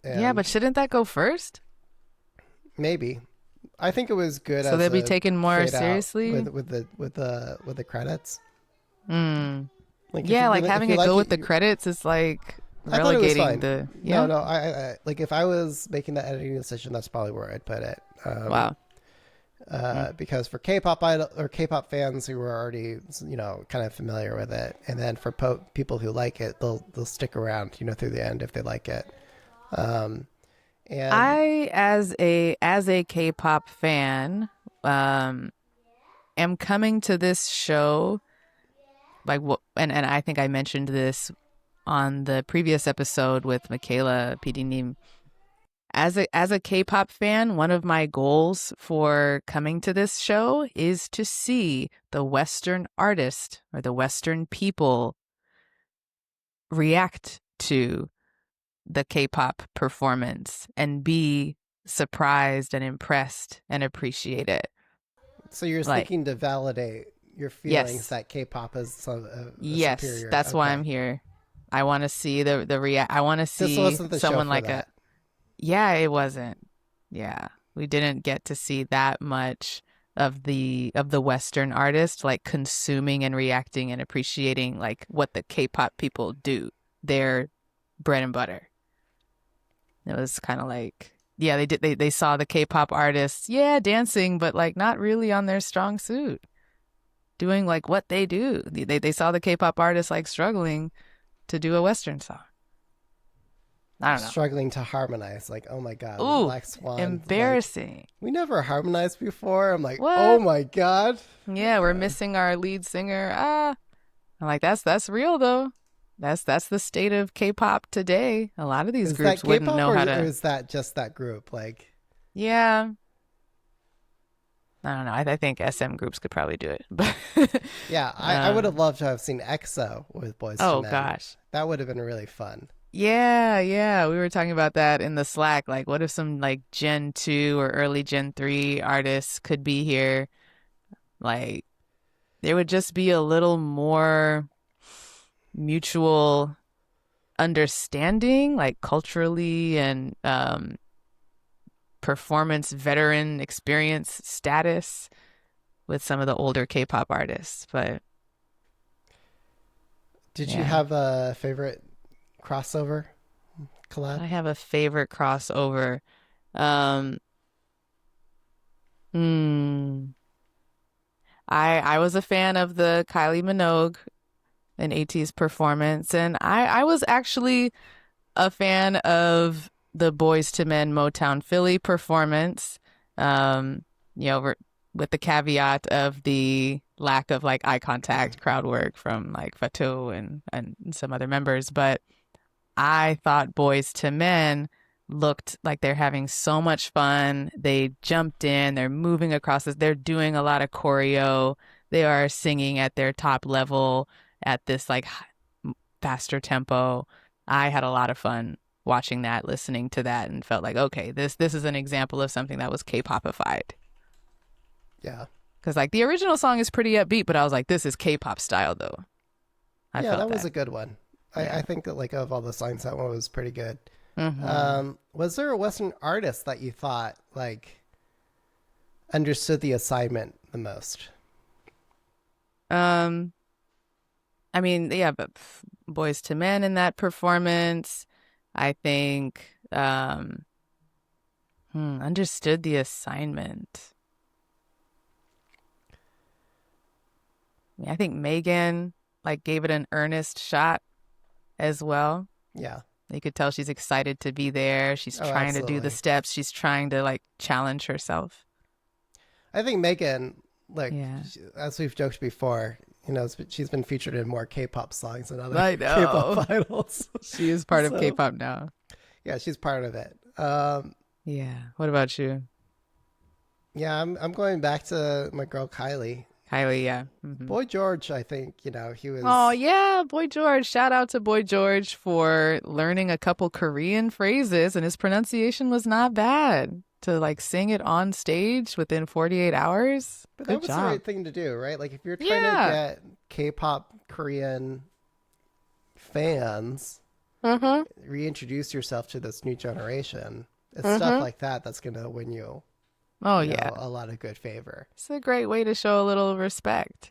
And Yeah, but shouldn't that go first? maybe. I think it was good. So as they'll be a taken more fade out seriously? with the credits. Like if Yeah, you like really- if having you it like go with the credits is like I thought it was relegating fine. the. Yeah. No, I like if I was making the editing decision, that's probably where I'd put it. Wow. Because for K-pop idol or K-pop fans who are already kind of familiar with it, and then for people who like it, they'll stick around through the end if they like it. And I, as a K-pop fan, am coming to this show like what, and I think I mentioned this on the previous episode with Michaela PD. As a K-pop fan, one of my goals for coming to this show is to see the Western artist or the Western people react to the K-pop performance and be surprised and impressed and appreciate it. so you're Like, seeking to validate your feelings that K-pop is a yes, superior. that's why Okay. I'm here. I want to see the react. I want to This see wasn't the show someone for like that. Yeah, it wasn't. Yeah, we didn't get to see that much of the Western artist like consuming and reacting and appreciating like what the K-pop people do, their bread and butter. It was kind of like, yeah, they saw the K-pop artists, yeah, dancing, but like not really on their strong suit, doing like what they do. They saw the K-pop artists like struggling to do a Western song. I don't know. Struggling to harmonize. Like, oh my God. Ooh, BlackSwan. embarrassing. Like, we never harmonized before. I'm like, What? oh my God. Yeah, we're missing our lead singer. I'm like, that's real though. That's the state of K-pop today. A lot of these Is groups that wouldn't K-pop know or how to. is that just that group? Like, Yeah, I don't know. I think SM groups could probably do it. But yeah, I would have loved to have seen EXO with Boyz II oh Men. gosh. That would have been really fun. Yeah. We were talking about that in the Slack. Like, what if some like Gen 2 or early Gen 3 artists could be here? Like, there would just be a little more mutual understanding, like culturally and performance veteran experience status with some of the older K-pop artists. But Did you have a favorite crossover collab? I have a favorite crossover. Um, hmm. I was a fan of the Kylie Minogue and ATEEZ performance, and I was actually a fan of the Boyz II Men Motown Philly performance. Um, you know, with the caveat of the lack of like eye contact, crowd work from like Fatou and some other members, but I thought Boyz II Men looked like they're having so much fun. They jumped in, they're moving across this, they're doing a lot of choreo. They are singing at their top level at this like faster tempo. I had a lot of fun watching that, listening to that, and felt like, okay, this is an example of something that was K-popified. Yeah. Because like the original song is pretty upbeat, but I was like, this is K-pop style though. That was a good one. I think that like of all the songs, that one was pretty good. Was there a Western artist that you thought like understood the assignment the most? I mean, yeah, but Boyz II Men in that performance, I think, understood the assignment. I mean, I think Megan like gave it an earnest shot as well. Yeah. You could tell she's excited to be there. She's trying to do the steps. She's trying to like challenge herself. I think Megan, like, as we've joked before, you know, she's been featured in more K-pop songs than other K-pop idols. She is part of K-pop now. Yeah, she's part of it. Yeah. What about you? Yeah, I'm going back to my girl Kylie. Kylie, yeah. Mm-hmm. Boy George, I think, you know, he was... Oh, yeah, Boy George. Shout out to Boy George for learning a couple Korean phrases, and his pronunciation was not bad. To, like, sing it on stage within 48 hours. But Good that was job. the right thing to do, right? Like, if you're trying to get K-pop Korean fans, reintroduce yourself to this new generation, it's stuff like that that's going to win you... Oh, you know, yeah. a lot of good favor. It's a great way to show a little respect.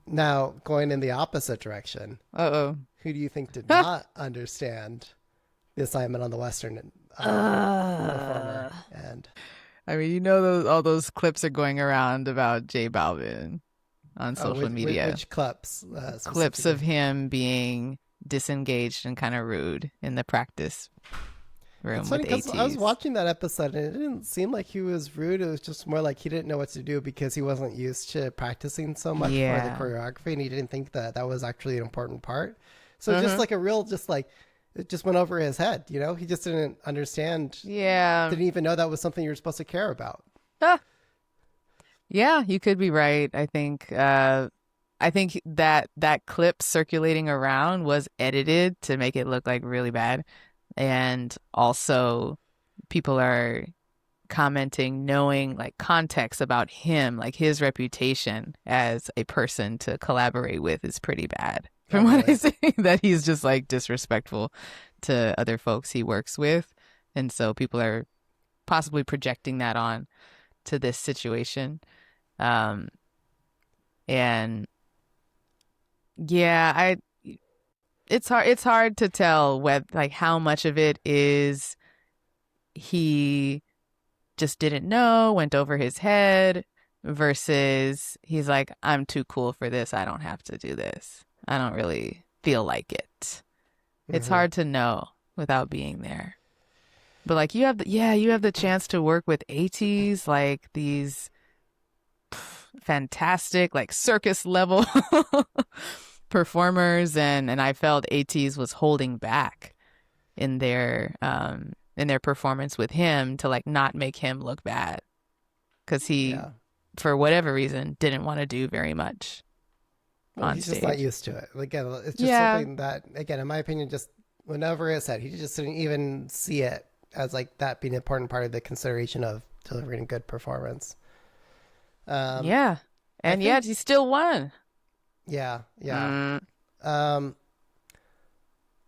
Now, going in the opposite direction. Uh-oh. Who do you think did not understand the assignment on the Western performer? And I mean, you know, all those clips are going around about J Balvin on social media. Which clips? Clips of him being disengaged and kind of rude in the practice room with ATEEZ. I was watching that episode and it didn't seem like he was rude. It was just more like he didn't know what to do because he wasn't used to practicing so much for the choreography, and he didn't think that that was actually an important part. So just like it just went over his head, you know? He just didn't understand. Yeah. Didn't even know that was something you were supposed to care about. Yeah, you could be right. I think that clip circulating around was edited to make it look like really bad. And also people are commenting knowing like context about him, like his reputation as a person to collaborate with is pretty bad. From what I say, that he's just like disrespectful to other folks he works with. And so people are possibly projecting that on to this situation. And yeah, it's hard to tell like how much of it is he just didn't know, went over his head, versus he's like, I'm too cool for this. I don't have to do this. I don't really feel like it. It's hard to know without being there. But like you have the chance to work with ATEEZ, like these fantastic like circus level performers, and I felt ATEEZ was holding back in their performance with him to like not make him look bad, because he for whatever reason didn't want to do very much on he's stage. Just not used to it. Again, it's just something that, again, in my opinion, just went over his head. He just didn't even see it as like that being an important part of the consideration of delivering a good performance. And yet he still won. Yeah. I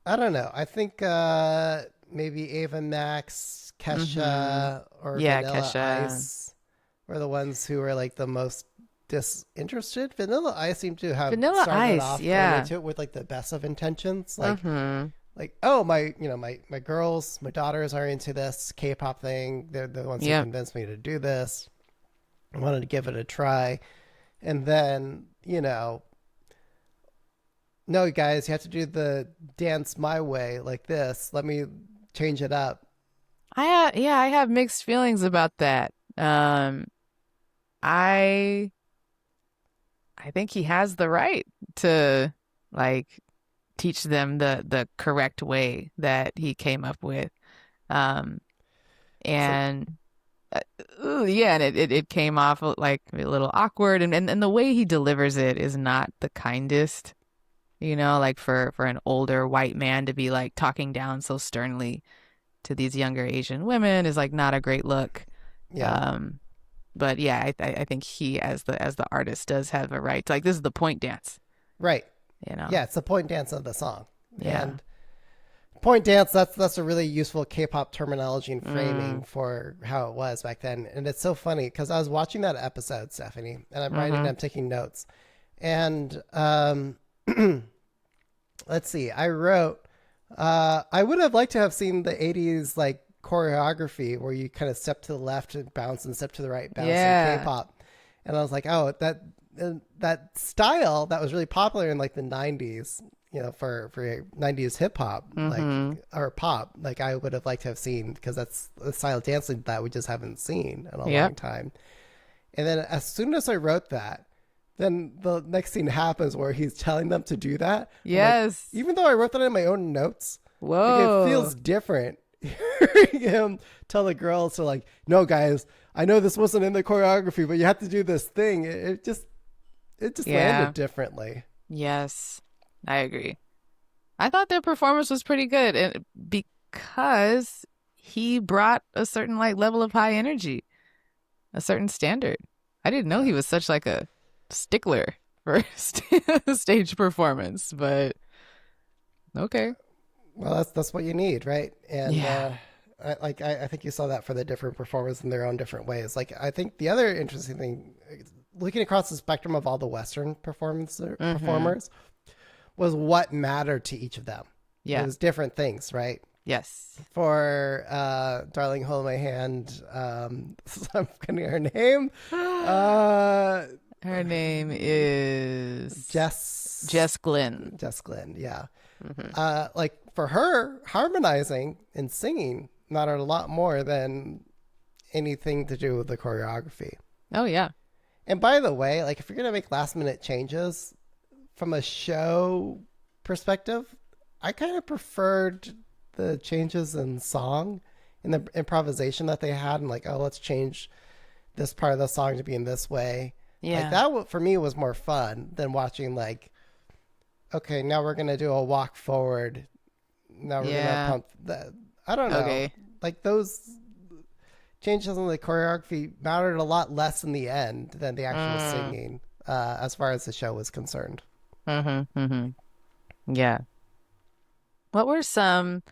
don't know. I think maybe Ava Max, Kesha, or Vanilla Kesha. Ice were the ones who were like the most disinterested. Vanilla Ice seemed to have Vanilla started Ice, off yeah. going into it with like the best of intentions, like oh my, my girls, my daughters are into this K-pop thing. They're the ones who convinced me to do this. I wanted to give it a try, and then no, guys, you have to do the dance my way like this. Let me change it up. I have mixed feelings about that. I think he has the right to like teach them the correct way that he came up with. And and it came off like a little awkward, and the way he delivers it is not the kindest. Like for an older white man to be like talking down so sternly to these younger Asian women is like not a great look. Yeah. But yeah, I think he as the artist does have a right to, like, this is the point dance. Right. Yeah, it's the point dance of the song. Yeah. And point dance, that's a really useful K-pop terminology and framing for how it was back then. And it's so funny because I was watching that episode, Stephanie, and I'm taking notes. And let's see, I wrote, I would have liked to have seen the 80s like choreography where you kind of step to the left and bounce and step to the right, bounce in K-pop. And I was like, oh, that style that was really popular in like the 90s, for 90s hip hop, like, or pop, like I would have liked to have seen, because that's the style of dancing that we just haven't seen in a long time. And then as soon as I wrote that, then the next scene happens where he's telling them to do that. Yes. Like, even though I wrote that in my own notes, like, it feels different hearing him tell the girls to like, no, guys, I know this wasn't in the choreography, but you have to do this thing. It just landed differently. Yes, I agree. I thought their performance was pretty good, and because he brought a certain like level of high energy, a certain standard. I didn't know he was such like a stickler for stage performance, but okay. Well, that's what you need, right? And I think you saw that for the different performers in their own different ways. Like, I think the other interesting thing, looking across the spectrum of all the Western performers, was what mattered to each of them. Yeah, it was different things, right? Yes. For Darling Hold My Hand, I'm forgetting her name. Her name is Jess Glynn. Jess Glynn, yeah. Like for her, harmonizing and singing mattered a lot more than anything to do with the choreography. Oh yeah. And by the way, like if you're gonna make last minute changes from a show perspective, I kind of preferred the changes in song and the improvisation that they had, and like, oh, let's change this part of the song to be in this way. Yeah, like that for me was more fun than watching like, okay, now we're gonna do a walk forward. Now we're gonna pump that. I don't know. Okay. Like those changes in the choreography mattered a lot less in the end than the actual singing, as far as the show was concerned. Yeah. What were some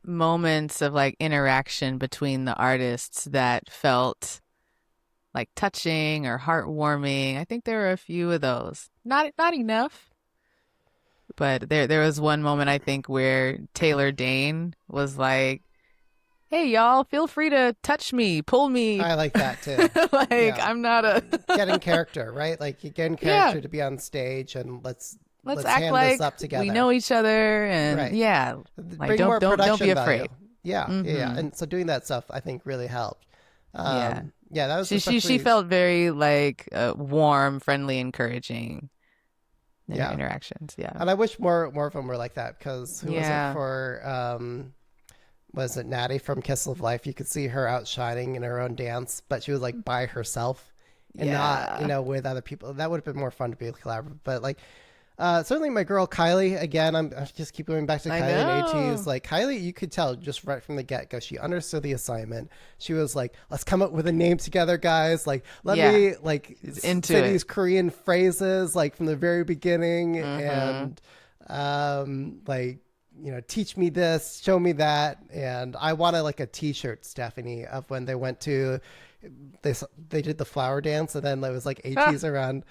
moments of like interaction between the artists that felt like touching or heartwarming? I think there were a few of those. Not enough. But there was one moment, I think, where Taylor Dane was like, hey, y'all, feel free to touch me, pull me. I like that, too. I'm not a... Get in character, right? Like, you get in character to be on stage, and let's act hand like this up together. We know each other, and like, bring more don't be afraid. Value. Yeah. And so doing that stuff, I think, really helped. Yeah, that was she felt very, like, warm, friendly, encouraging. Interactions, and I wish more of them were like that, because who was it for? Was it Natty from Kiss of Life? You could see her outshining in her own dance, but she was like by herself and not with other people. That would have been more fun to be collaborative. But like certainly my girl Kylie, again, I just keep going back to Kylie and ATEEZ. Like Kylie, you could tell just right from the get-go, she understood the assignment. She was like, let's come up with a name together, guys. Like, let me like say these Korean phrases like from the very beginning, and like teach me this, show me that. And I wanted like a t-shirt, Stephanie, of when they went to, they did the flower dance, and then there was like ATEEZ around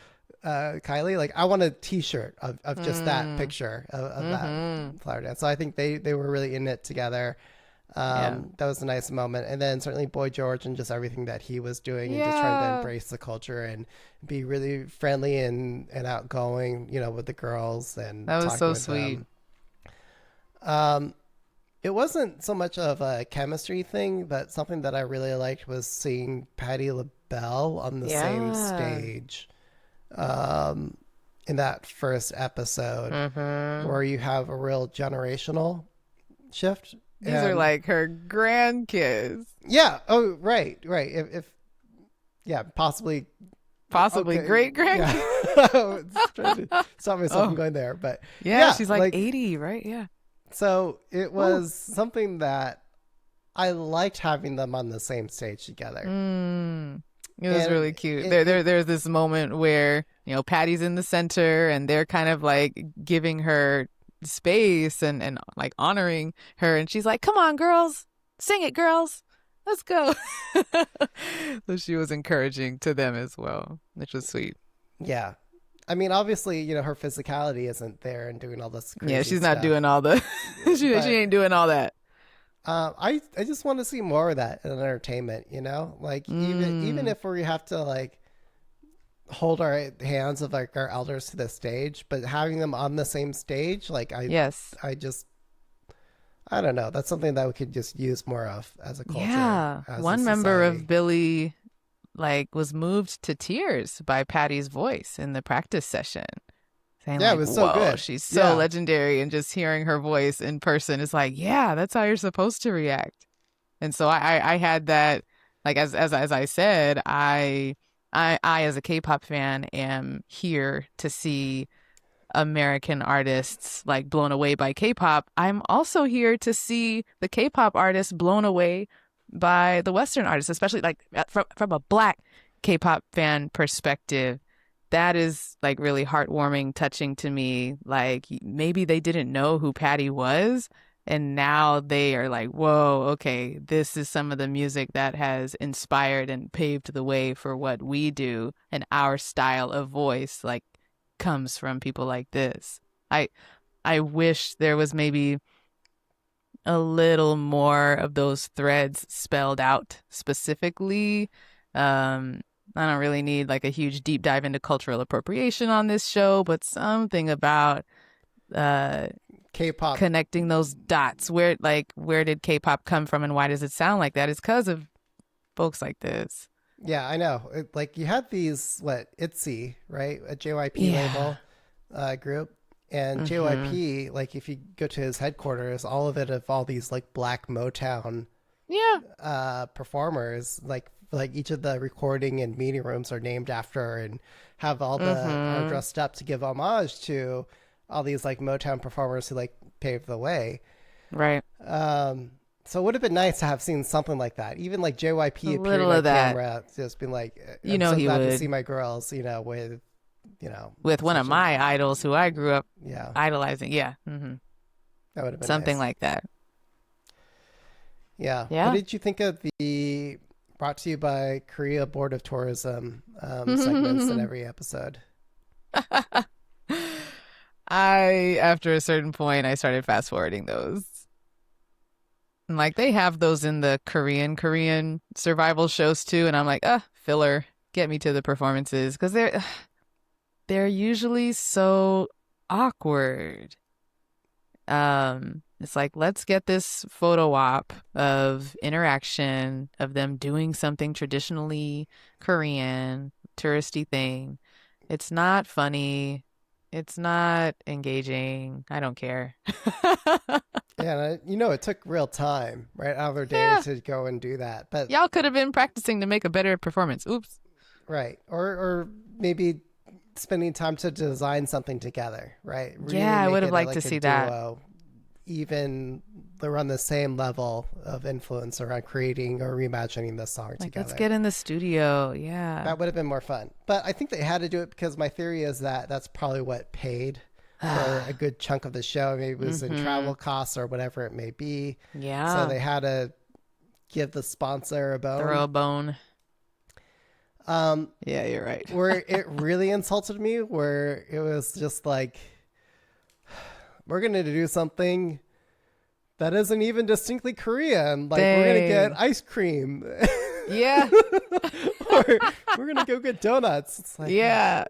Kylie. Like I want a t-shirt of just that picture of that flower dance. So I think they were really in it together. That was a nice moment. And then certainly Boy George and just everything that he was doing and just trying to embrace the culture and be really friendly and outgoing, with the girls. And that was so sweet. It wasn't so much of a chemistry thing, but something that I really liked was seeing Patti LaBelle on the same stage in that first episode where you have a real generational shift. These are like her grandkids. Yeah. Oh, right. If possibly great grandkids. Yeah. Trying to stop myself from going there, but she's like 80, right? Yeah. So it was something that I liked having them on the same stage together. It was really cute. There's this moment where, Patty's in the center and they're kind of like giving her space and like honoring her. And she's like, come on, girls, sing it, girls. Let's go. So she was encouraging to them as well, which was sweet. Yeah. I mean, obviously, her physicality isn't there and doing all this crazy she's stuff. not doing all the she ain't doing all that. I just want to see more of that in entertainment, like even if we have to like hold our hands of like our elders to the stage, but having them on the same stage, like I don't know, that's something that we could just use more of as a culture. Yeah. One member of Billy was moved to tears by Patty's voice in the practice session. Saying, it was so good. She's so legendary, and just hearing her voice in person is like, that's how you're supposed to react. And so I had that, like as I said, I as a K-pop fan am here to see American artists like blown away by K-pop. I'm also here to see the K-pop artists blown away by the Western artists, especially like from a Black K-pop fan perspective. That is like really heartwarming, touching to me. Like maybe they didn't know who Patti was, and now they are like, whoa, okay, this is some of the music that has inspired and paved the way for what we do, and our style of voice like comes from people like this. I wish there was maybe a little more of those threads spelled out specifically. I don't really need like a huge deep dive into cultural appropriation on this show, but something about K-pop connecting those dots. Where did K-pop come from, and why does it sound like that? It's because of folks like this. Yeah, I know. Like you had these ITZY, right? A JYP label group. And JYP, like if you go to his headquarters, all of these like Black Motown performers, like each of the recording and meeting rooms are named after and have all the are dressed up to give homage to all these like Motown performers who like paved the way. Right. So it would have been nice to have seen something like that. Even like JYP appearing on camera, just being like, I'm so glad to see my girls, with one of my idols who I grew up idolizing. Yeah. That would have been something nice. like that. Yeah. What did you think of the brought to you by Korea Board of Tourism segments in every episode? After a certain point, I started fast forwarding those. And like they have those in the Korean survival shows too, and I'm like, filler, get me to the performances, because they're usually so awkward. It's like, let's get this photo op of interaction of them doing something traditionally Korean, touristy thing. It's not funny. It's not engaging. I don't care. Yeah, it took real time, right, out of their day to go and do that. But y'all could have been practicing to make a better performance. Oops. Right. Or maybe spending time to design something together, right? Really I would have liked to see that. Even they're on the same level of influence around creating or reimagining this song together. Let's get in the studio. Yeah. That would have been more fun. But I think they had to do it because my theory is that that's probably what paid for a good chunk of the show. Maybe it was in travel costs or whatever it may be. Yeah. So they had to give the sponsor a bone. Throw a bone. Yeah, you're right. Where it really insulted me, where it was just like, we're going to do something that isn't even distinctly Korean. Like, we're going to get ice cream. Yeah. Or we're going to go get donuts. It's like, yeah.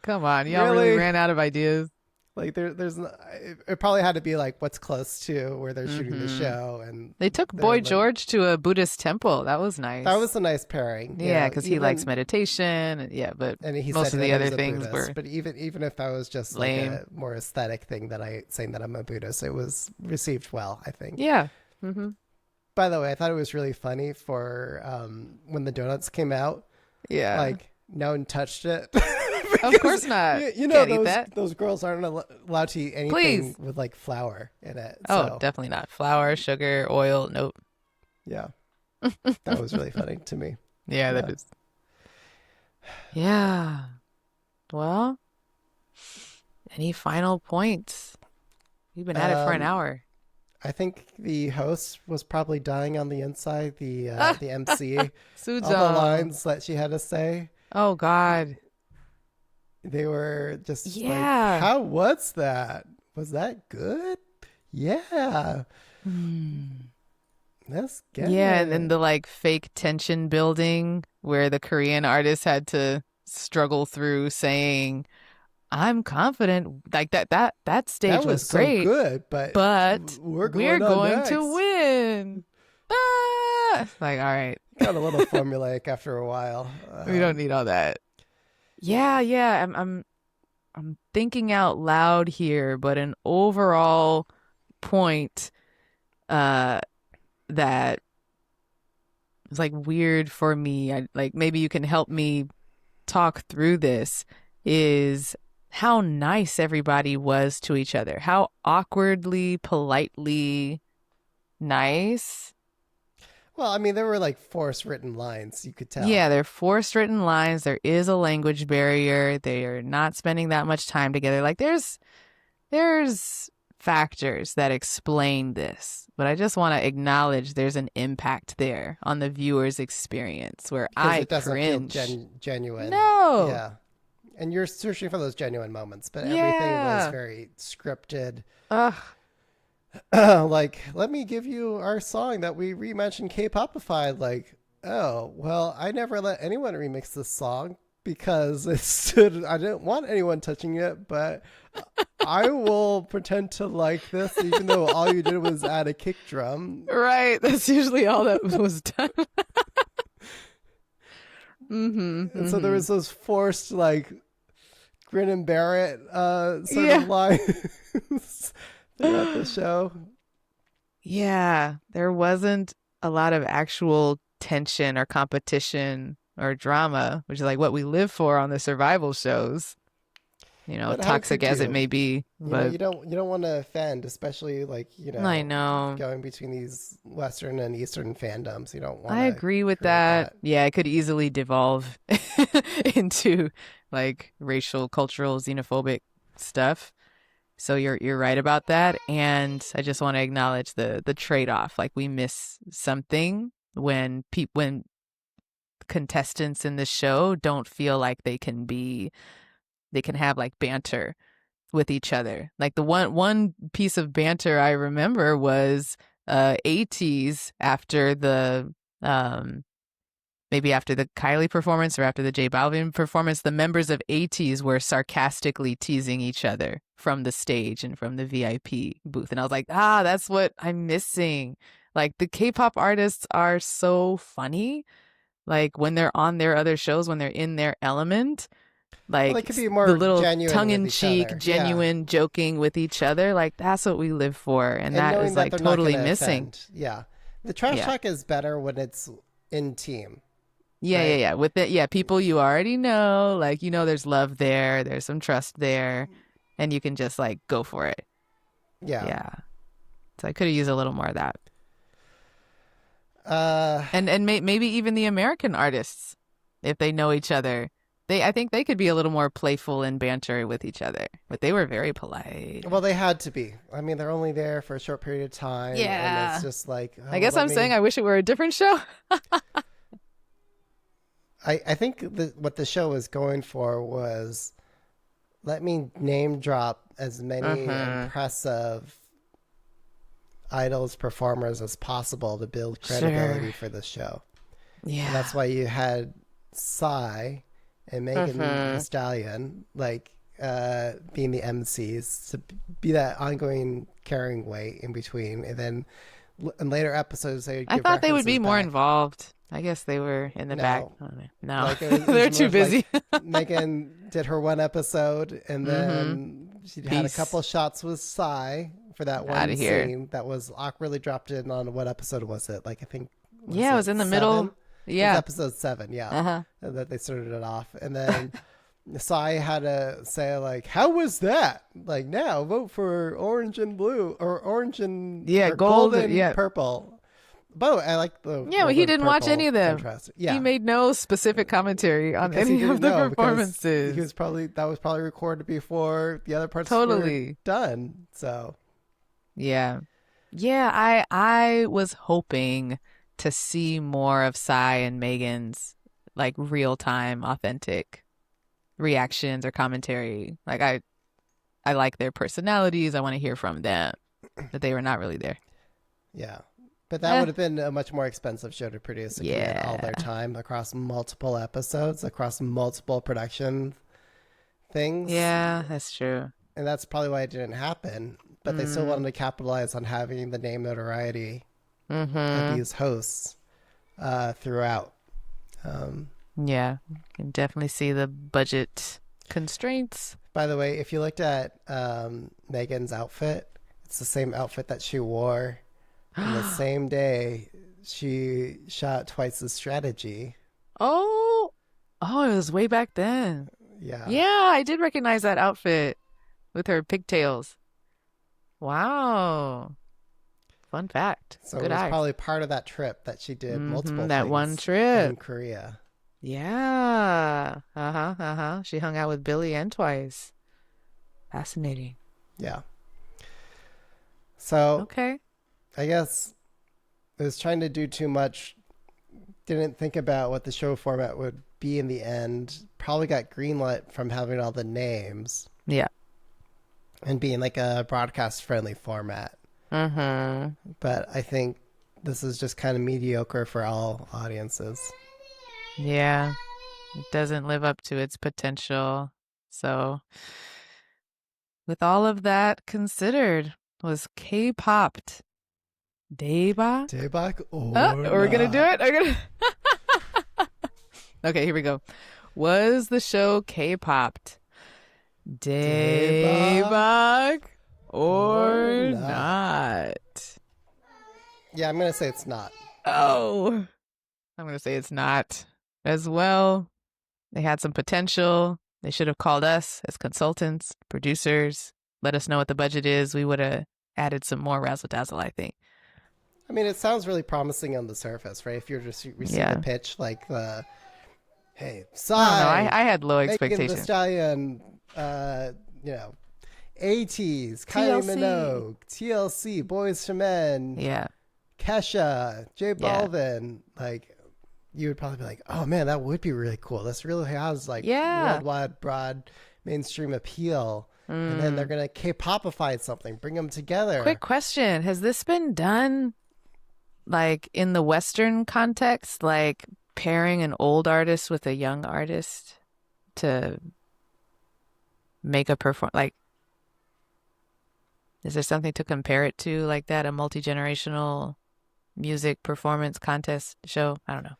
Come on. Y'all really ran out of ideas. Like it probably had to be like what's close to where they're shooting the show, and they took Boy George to a Buddhist temple. That was nice. That was a nice pairing. Yeah, because he likes meditation. But he most of the other things were. But even if that was just lame. Like a more aesthetic thing saying that I'm a Buddhist, it was received well, I think. Yeah. By the way, I thought it was really funny for when the donuts came out. Yeah. Like no one touched it. Of course not. You know, those girls aren't allowed to eat anything with like flour in it. Oh, definitely not. Flour, sugar, oil. Nope. Yeah. That was really funny to me. Yeah, that is. Yeah. Well, any final points? We've been at it for an hour. I think the host was probably dying on the inside, the MC. Sujong. All the lines that she had to say. Oh, God. They were just like, how was that? Was that good? Yeah. That's good. Yeah, and then the like fake tension building where the Korean artist had to struggle through saying, I'm confident. Like that stage was great. So good, but we're going to win. Like, all right. Got a little formulaic after a while. We don't need all that. Yeah. I'm thinking out loud here, but an overall point that is like weird for me. Like maybe you can help me talk through this. Is how nice everybody was to each other. How awkwardly, politely nice. Well, I mean, there were like forced written lines, you could tell. Yeah, they're forced written lines. There is a language barrier. They are not spending that much time together. Like there's factors that explain this, but I just want to acknowledge there's an impact there on the viewer's experience where I cringe. Feel genuine. No. Yeah. And you're searching for those genuine moments, but everything was very scripted. Ugh. Like, let me give you our song that we rementioned Kpopified. Like, oh, well, I never let anyone remix this song because I didn't want anyone touching it, but I will pretend to like this even though all you did was add a kick drum. Right. That's usually all that was done. And so there was those forced, like, grin and bear it sort of lines throughout the show. Yeah, there wasn't a lot of actual tension or competition or drama, which is like what we live for on the survival shows. You know, toxic as it may be. But you don't want to offend, especially like, I know, going between these Western and Eastern fandoms. You don't want. I agree with that. Yeah, it could easily devolve into like racial, cultural, xenophobic stuff. So you're right about that, and I just want to acknowledge the trade-off. Like we miss something when contestants in the show don't feel like they can have like banter with each other. Like the one piece of banter I remember was ATEEZ after the maybe after the Kylie performance or after the J Balvin performance, the members of ATEEZ were sarcastically teasing each other from the stage and from the VIP booth. And I was like, that's what I'm missing. Like the K-pop artists are so funny. Like when they're on their other shows, when they're in their element, like they could be more the little tongue-in-cheek, genuine joking with each other. Like that's what we live for. And that is like totally missing. Yeah. The trash talk is better when it's in team. Yeah. With it, people you already know, like, there's love there, there's some trust there, and you can just like go for it. Yeah. So I could have used a little more of that. And maybe even the American artists, if they know each other, I think they could be a little more playful and banter with each other, but they were very polite. Well, they had to be. I mean, they're only there for a short period of time. Yeah. And it's just like, I guess I'm saying I wish it were a different show. I think what the show was going for was let me name drop as many impressive idols performers as possible to build credibility for the show. Yeah. And that's why you had STAYC and Megan Thee Stallion being the MCs to be that ongoing carrying weight in between, and then in later episodes I thought they would be more involved. I guess they were in the back. No, like it they're too busy. Like Megan did her one episode, and then she had a couple shots with STAYC for that one scene that was awkwardly dropped in on what episode was it? Like I think. It was in the middle. Yeah, it was episode 7. Yeah, that they started it off, and then STAYC had to say like, "How was that? Like now vote for orange and blue or orange and or gold and purple." But I like the but he didn't watch any of them. Contrast. Yeah, he made no specific commentary on any of the performances. He was that was probably recorded before the other parts were done. So yeah. I was hoping to see more of STAYC and Megan's like real time, authentic reactions or commentary. Like I like their personalities. I want to hear from them, but they were not really there. Yeah. But that would have been a much more expensive show to produce if you had all their time across multiple episodes, across multiple production things. Yeah, that's true. And that's probably why it didn't happen. But they still wanted to capitalize on having the name notoriety of these hosts throughout. Yeah, you can definitely see the budget constraints. By the way, if you looked at Megan's outfit, it's the same outfit that she wore on the same day she shot Twice the Strategy. Oh, it was way back then. Yeah. Yeah, I did recognize that outfit with her pigtails. Wow. Fun fact. So Good it was eye. probably part of that trip that she did multiple that things one trip in Korea. Yeah. She hung out with Billy and Twice. Fascinating. Yeah. So okay. I guess it was trying to do too much. Didn't think about what the show format would be in the end. Probably got greenlit from having all the names. Yeah. And being like a broadcast friendly format. But I think this is just kind of mediocre for all audiences. Yeah. It doesn't live up to its potential. So with all of that considered, was K-popped Daebak or we're gonna do it? Okay, here we go. Was the show K-popped Daebak or not? Yeah, I'm gonna say it's not. Oh, I'm gonna say it's not as well. They had some potential. They should have called us as consultants, producers, let us know what the budget is. We would have added some more razzle dazzle, I think. I mean, it sounds really promising on the surface, right? If you're just receiving a pitch like the, hey, STAYC, I had low expectations. Megan Thee Stallion, ATEEZ, Kylie Minogue, TLC, Boyz II Men, Kesha, J Balvin, like, you would probably be like, oh man, that would be really cool. This really has like worldwide, broad, mainstream appeal. And then they're gonna K-popify something, bring them together. Quick question: has this been done, like in the Western context, like pairing an old artist with a young artist to make a like? Is there something to compare it to like that? A multi-generational music performance contest show? I don't know.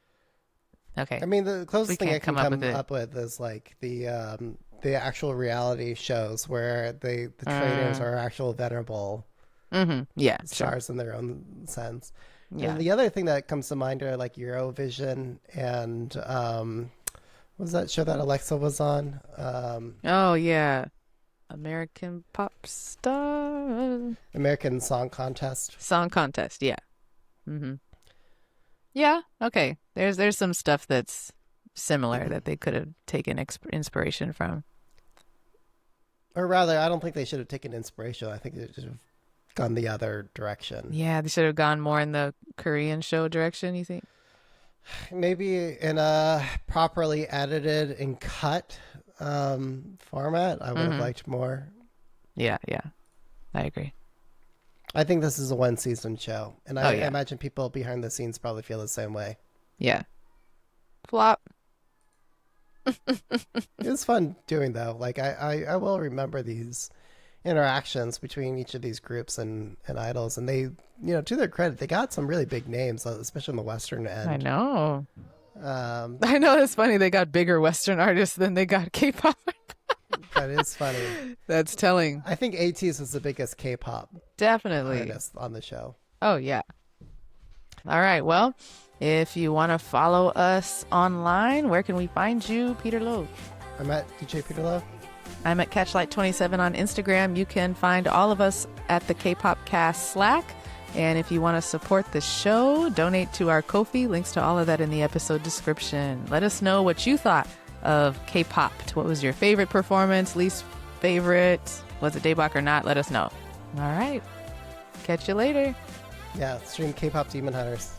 Okay. I mean, the closest thing I can come up with is like the actual reality shows where the trainers are actual venerable stars in their own sense. Yeah. And the other thing that comes to mind are like Eurovision and what was that show that Alexa was on? American Pop Star. American Song Contest. Song Contest, yeah. Yeah, okay. There's some stuff that's similar that they could have taken inspiration from. Or rather, I don't think they should have taken inspiration. I think they should have gone the other direction. Yeah, they should have gone more in the Korean show direction, you think? Maybe in a properly edited and cut format, I would have liked more. Yeah, I agree. I think this is a one-season show, and I yeah. imagine people behind the scenes probably feel the same way. Yeah. Flop. It was fun doing, though. Like, I will remember these interactions between each of these groups and idols, and they, to their credit, they got some really big names, especially on the Western end. I know. I know, it's funny. They got bigger Western artists than they got K-pop. That is funny. That's telling. I think ATEEZ was the biggest K-pop Definitely artist on the show. Oh, yeah. All right. Well, if you want to follow us online, where can we find you, Peter Lowe? I'm at DJ Peter Lowe. I'm at Catchlight27 on Instagram. You can find all of us at the Kpopcast Slack. And if you want to support the show, donate to our Ko-fi. Links to all of that in the episode description. Let us know what you thought of K-pop. What was your favorite performance, least favorite? Was it Daebak or not? Let us know. All right. Catch you later. Yeah, stream K-pop Demon Hunters.